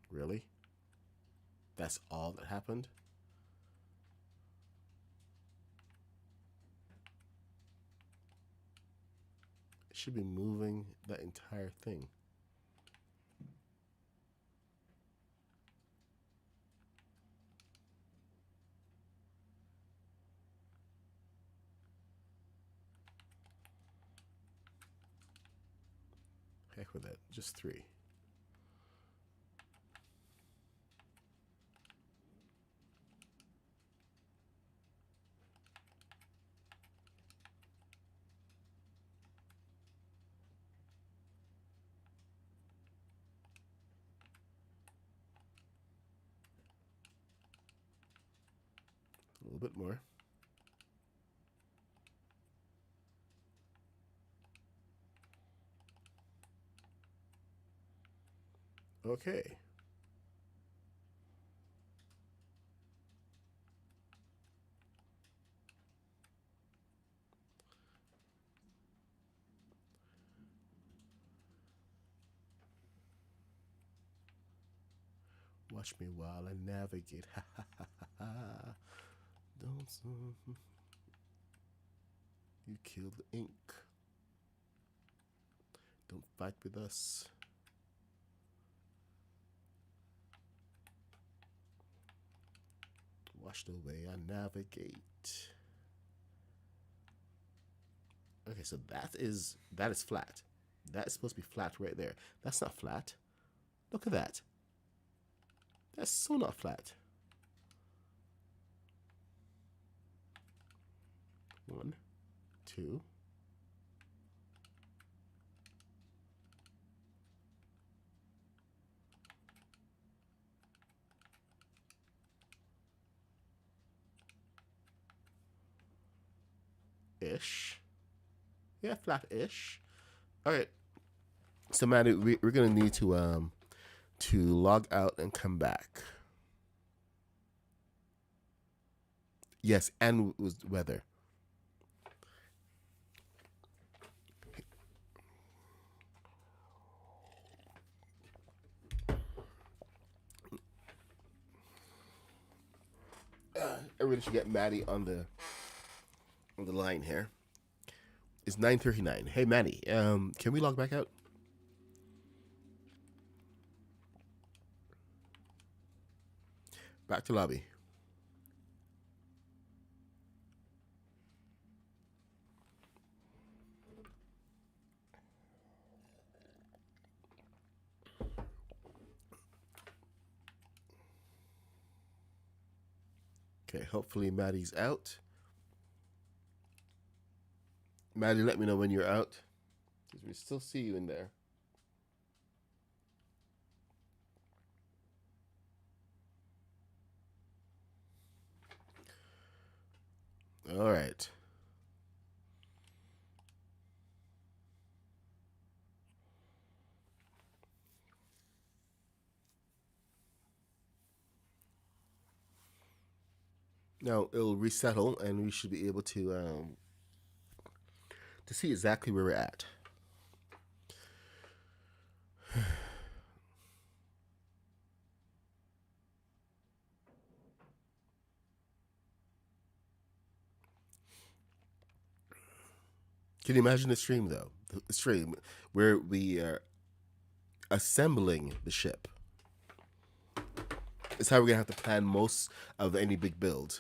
Really? That's all that happened? It should be moving that entire thing. Heck with it, just 3. A little bit more. Okay. Watch me while I navigate. Ha ha ha ha ha. Don't you kill the ink. Don't fight with us. Watch the way I navigate. Okay, so that is flat. That is supposed to be flat right there. That's not flat. Look at that. That's so not flat. 1, 2. Ish. Yeah, flat-ish. All right. So, Maddie, we're gonna need to log out and come back. Yes, and was weather. really should get Maddie on the line here. It's 9:39. Hey Maddie, can we log back out? Back to lobby. Okay, hopefully Maddie's out. Maddie, let me know when you're out, because we still see you in there. All right. Now it'll resettle, and we should be able to see exactly where we're at. Can you imagine the stream though? The stream where we are assembling the ship. It's how we're gonna have to plan most of any big build.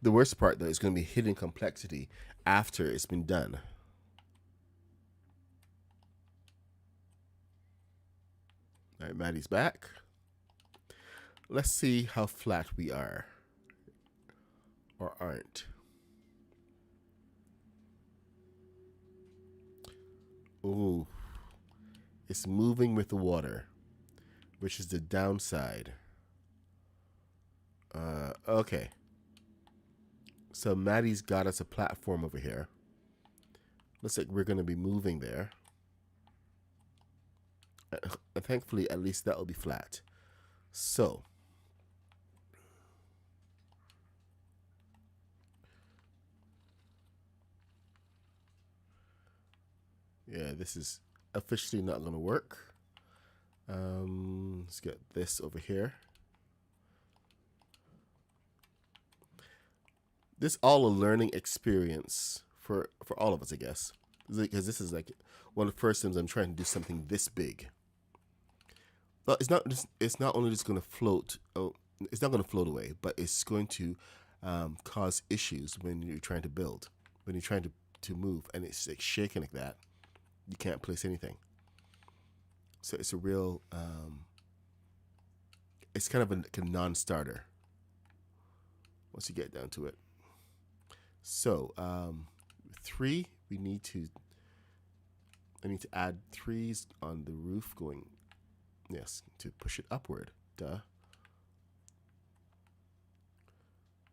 The worst part though is gonna be hidden complexity after it's been done. All right, Maddie's back. Let's see how flat we are or aren't. Ooh, it's moving with the water, which is the downside. Okay. So Maddie's got us a platform over here. Looks like we're going to be moving there. Thankfully, at least that will be flat. So, yeah, this is officially not going to work. Let's get this over here. This all a learning experience for all of us, I guess, because this is like one of the first times I'm trying to do something this big. But it's not only just going to float. Oh, it's not going to float away, but it's going to cause issues when you're trying to build, when you're trying to move, and it's like shaking like that. You can't place anything. So it's a real. It's kind of a non-starter once you get down to it. So 3, I need to add 3s on the roof going, yes, to push it upward. Duh.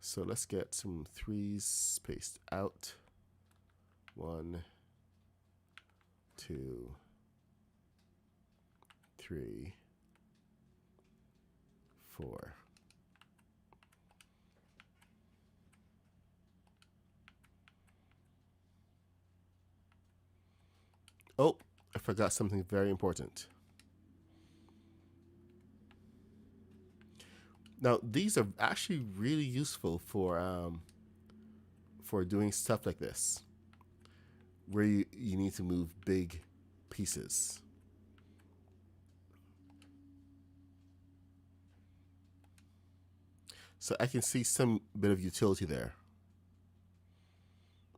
So let's get some 3s spaced out. 1, 2, 3, 4. Oh, I forgot something very important. Now, these are actually really useful for doing stuff like this, where you need to move big pieces. So I can see some bit of utility there.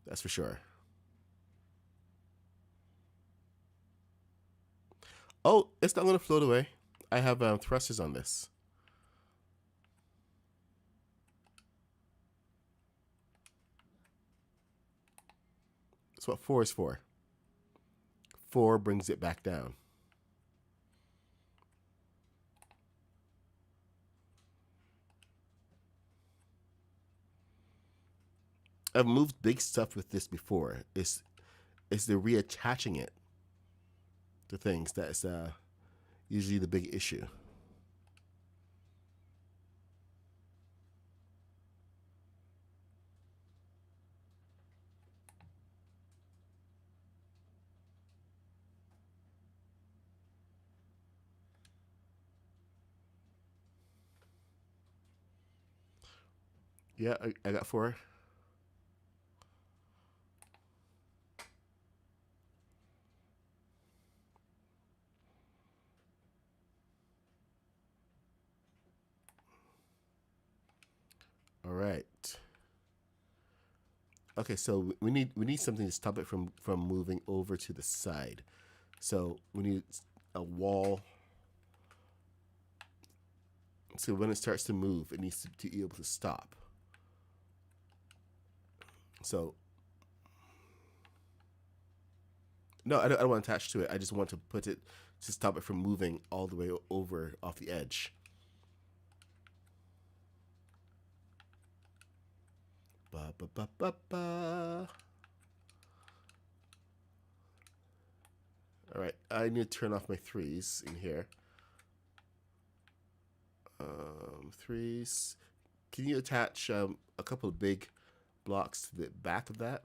That's for sure. Oh, it's not going to float away. I have thrusters on this. That's what 4 is for. 4 brings it back down. I've moved big stuff with this before. It's the reattaching it to things that's usually the big issue. Yeah, I got 4. All right. Okay, so we need something to stop it from moving over to the side. So we need a wall. So when it starts to move, it needs to be able to stop. So no, I don't want to attach to it. I just want to put it to stop it from moving all the way over off the edge. Ba ba ba ba ba. All right, I need to turn off my 3s in here. 3s. Can you attach a couple of big blocks to the back of that?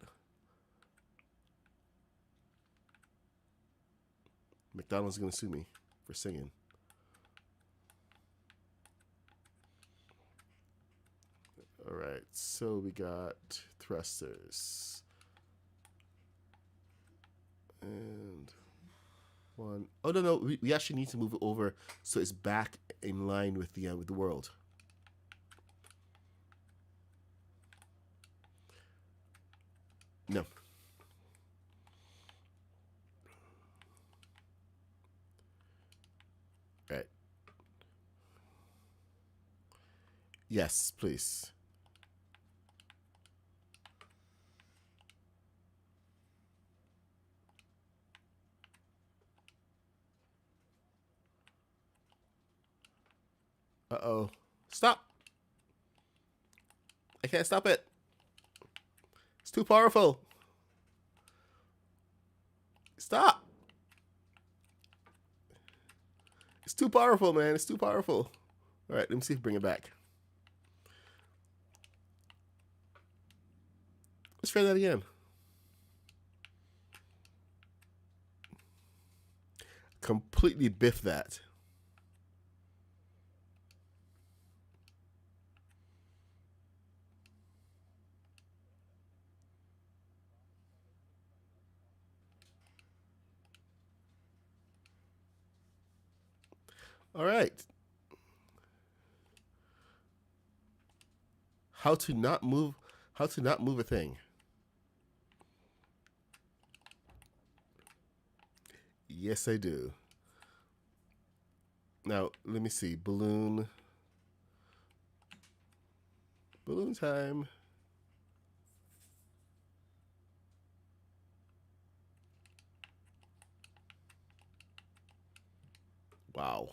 McDonald's is gonna sue me for singing. All right, so we got thrusters and 1. Oh no, we actually need to move it over so it's back in line with the world. No. All right. Yes, please. Uh-oh. Stop! I can't stop it. It's too powerful. Stop! It's too powerful, man. It's too powerful. All right, let me see if I bring it back. Let's try that again. Completely biff that. All right. How to not move a thing. Yes, I do. Now, let me see. Balloon time. Wow.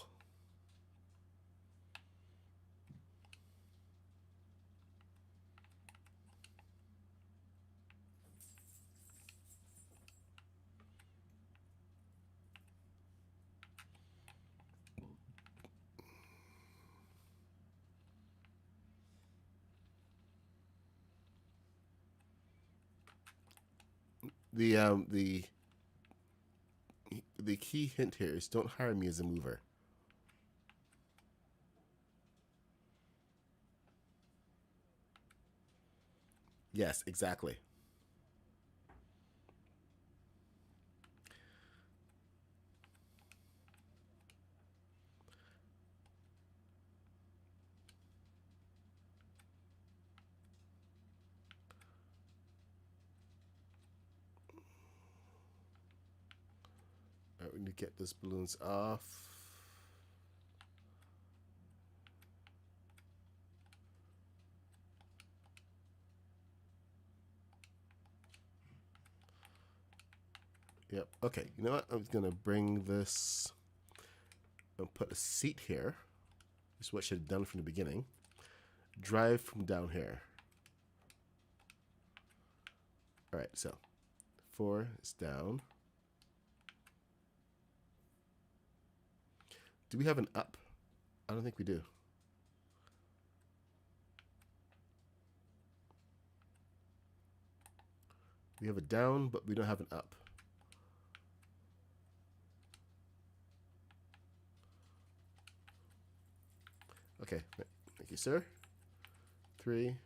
The the key hint here is don't hire me as a mover. Yes, exactly. All right, we need to get those balloons off. Yep. Okay. You know what? I'm gonna bring this and put a seat here. This is what I should have done from the beginning. Drive from down here. All right. So 4 is down. Do we have an up? I don't think we do. We have a down, but we don't have an up. Okay, thank you, sir. 3,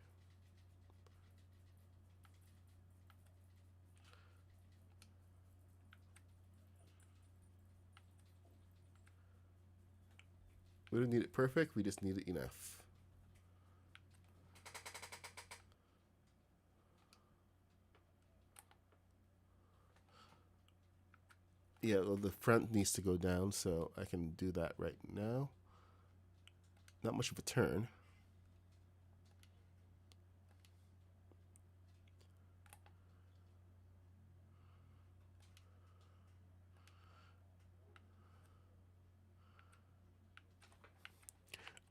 We don't need it perfect, we just need it enough. Yeah, well, the front needs to go down, so I can do that right now. Not much of a turn.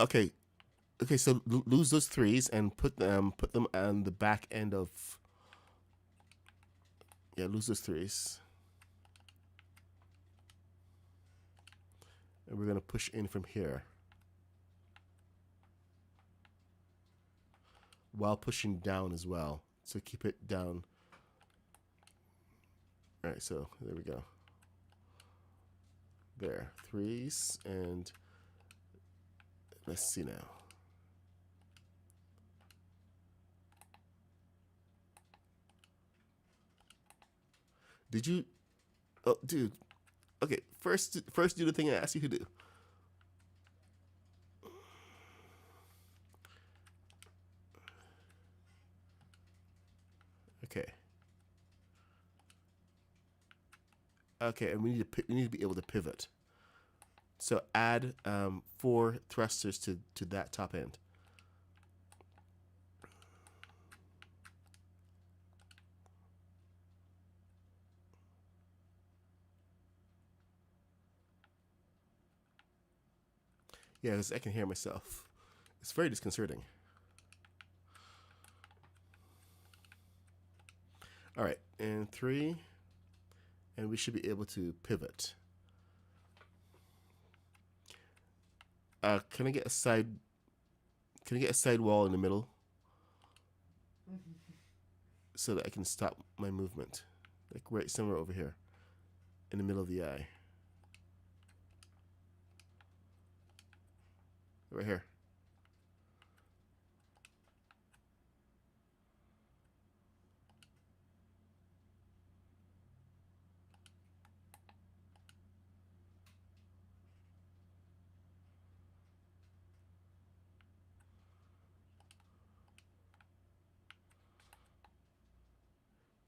Okay, okay. So lose those threes and put them on the back end of. Yeah, lose those threes, and we're gonna push in from here while pushing down as well. So keep it down. All right, so there we go. There, threes, and let's see now. Did you? Oh, dude. Okay, first do the thing I asked you to do. Okay. Okay, and we need to be able to pivot. So add 4 thrusters to that top end. Yeah, because I can hear myself. It's very disconcerting. All right, and 3, and we should be able to pivot. Can I get a side? Can I get a side wall in the middle so that I can stop my movement, like right somewhere over here, in the middle of the eye, right here.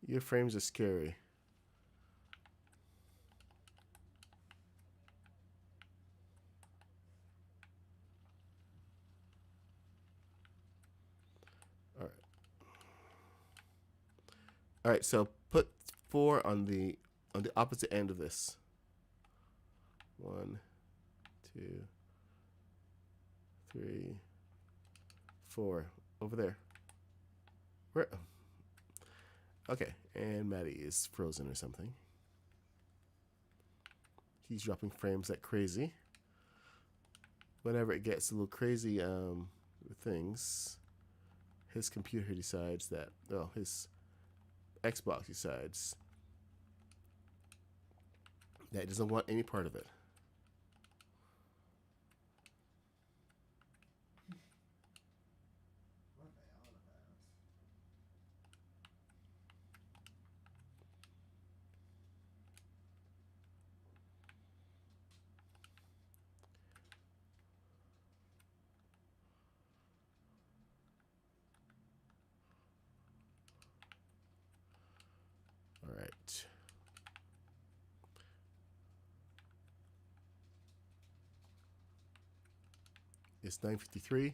Your frames are scary. All right. All right. So put 4 on the opposite end of this. 1, 2, 3, 4 over there. Where? Okay, and Maddie is frozen or something. He's dropping frames like crazy. Whenever it gets a little crazy with things, his computer decides that, well, his Xbox decides that it doesn't want any part of it. All right. It's 9:53,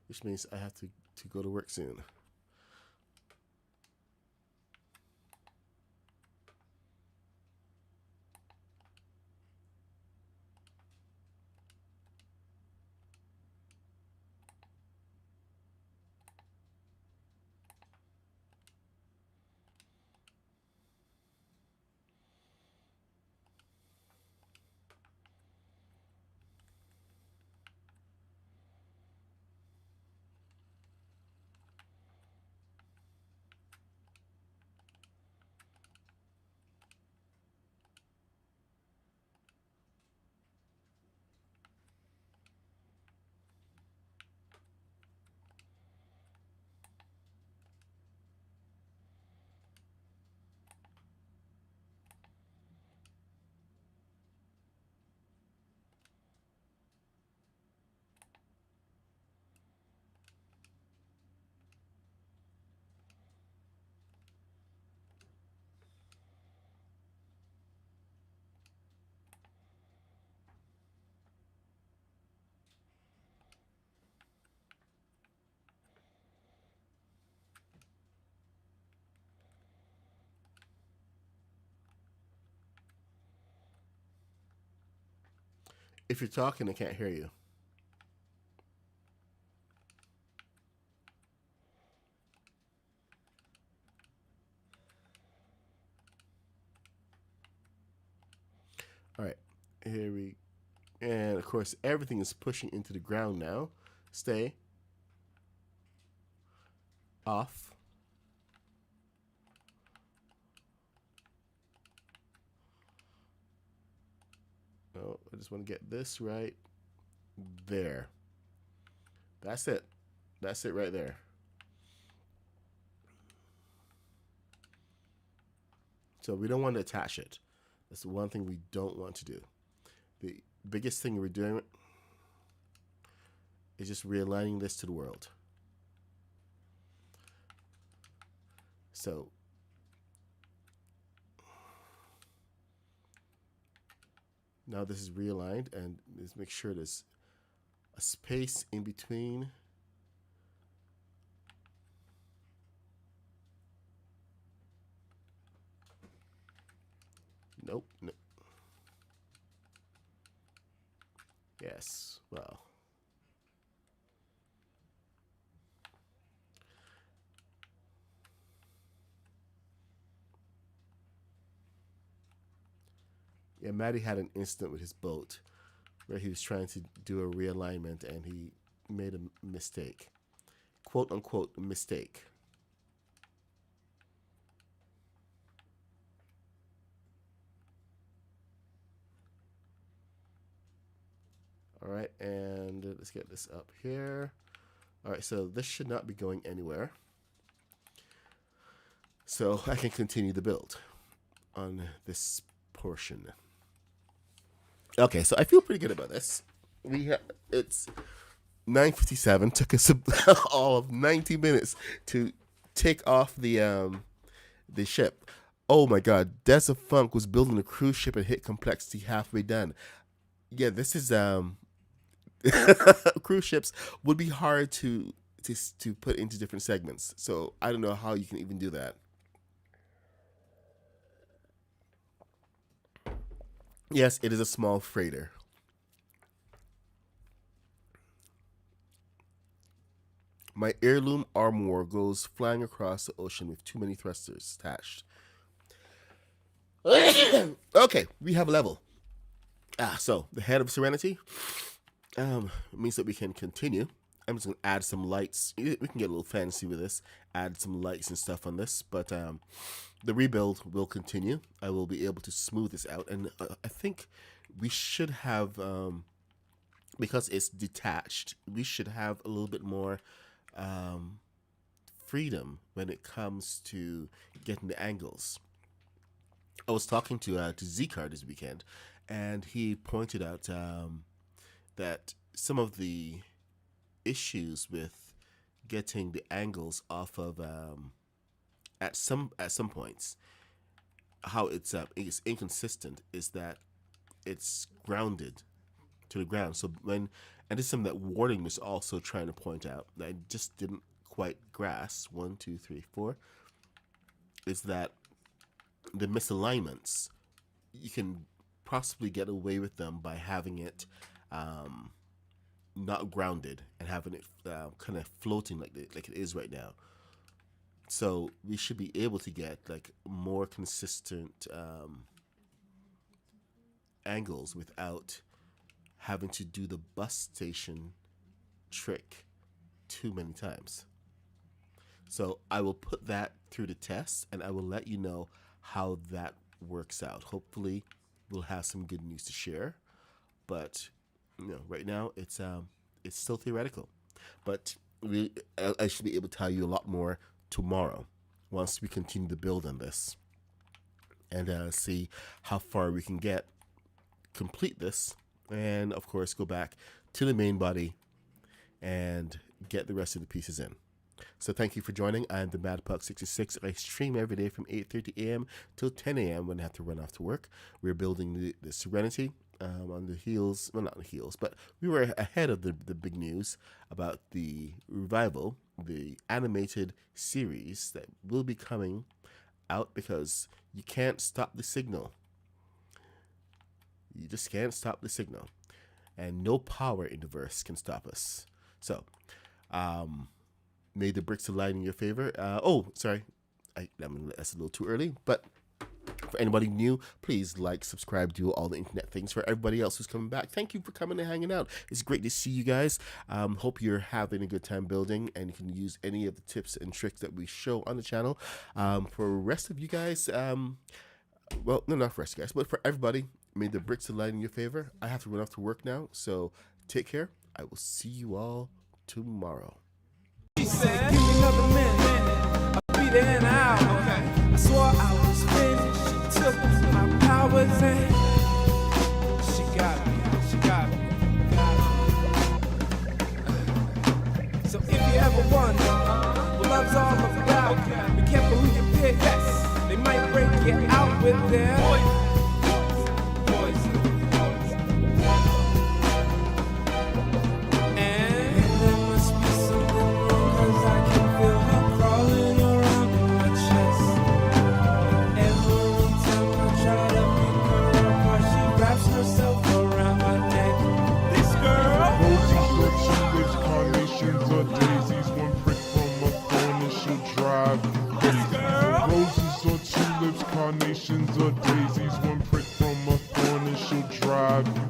which means I have to go to work soon. If you're talking, I can't hear you. All right, here we, and of course everything is pushing into the ground now. Stay off. No, I just want to get this right there. That's it. That's it right there. So we don't want to attach it. That's the one thing we don't want to do. The biggest thing we're doing is just realigning this to the world. So now this is realigned, and let's make sure there's a space in between. Nope. No. Yes. Well. Yeah, Maddie had an incident with his boat where he was trying to do a realignment and he made a mistake. Quote unquote mistake. All right, and let's get this up here. All right, so this should not be going anywhere. So I can continue the build on this portion. Okay, so I feel pretty good about this. It's 9:57. Took us all of 90 minutes to take off the ship. Oh my God, Deza Funk was building a cruise ship and hit complexity halfway done. Yeah, this is cruise ships would be hard to put into different segments. So I don't know how you can even do that. Yes, it is a small freighter. My heirloom armor goes flying across the ocean with too many thrusters attached. Okay, we have a level. So the head of Serenity means that we can continue. I'm just gonna add some lights. We can get a little fancy with this. Add some lights and stuff on this, but the rebuild will continue. I will be able to smooth this out, and I think we should have, because it's detached, we should have a little bit more freedom when it comes to getting the angles. I was talking to Zcar this weekend, and he pointed out that some of the issues with getting the angles off of at some points, how it's inconsistent is that it's grounded to the ground. So when, and this is something that Warding was also trying to point out that I just didn't quite grasp. 1, 2, 3, 4 is that the misalignments, you can possibly get away with them by having it not grounded and having it kind of floating like it is right now. So we should be able to get like more consistent angles without having to do the bus station trick too many times. So I will put that through the test and I will let you know how that works out. Hopefully we'll have some good news to share. But right now it's still theoretical. But I should be able to tell you a lot more tomorrow once we continue to build on this and see how far we can get, complete this, and of course go back to the main body and get the rest of the pieces in. So thank you for joining. I'm the Mad Puck 66. I stream every day from 8:30 a.m. till 10 a.m. when I have to run off to work. We're building the Serenity on the heels, well, not the heels, but we were ahead of the big news about the revival, the animated series that will be coming out, because you can't stop the signal. You just can't stop the signal. and no power in the verse can stop us. So, may the bricks align in your favor. Sorry, that's a little too early, but for anybody new, please like, subscribe, do all the internet things. For everybody else who's coming back, thank you for coming and hanging out. It's great to see you guys. Hope you're having a good time building and you can use any of the tips and tricks that we show on the channel. For the rest of you guys, well, no, not for us guys, but for everybody, may the bricks align in your favor. I have to run off to work now, so take care. I will see you all tomorrow. She said, give me another minute, I'll be there in an hour. Okay. I swore I was finished, she took my powers and she got me. So if you ever wonder what love's all about, be careful who you pick. Yes, they might break you out with their poison. And there must be something wrong, 'cause I can feel her crawling around in my chest. Every time I try to pick her apart, she wraps herself around my neck. This girl, Roses or tulips, carnations or daisies, one prick from a thorn and she'll drive you crazy. Roses or tulips, carnations or daisies, one prick from a thorn and she'll drive you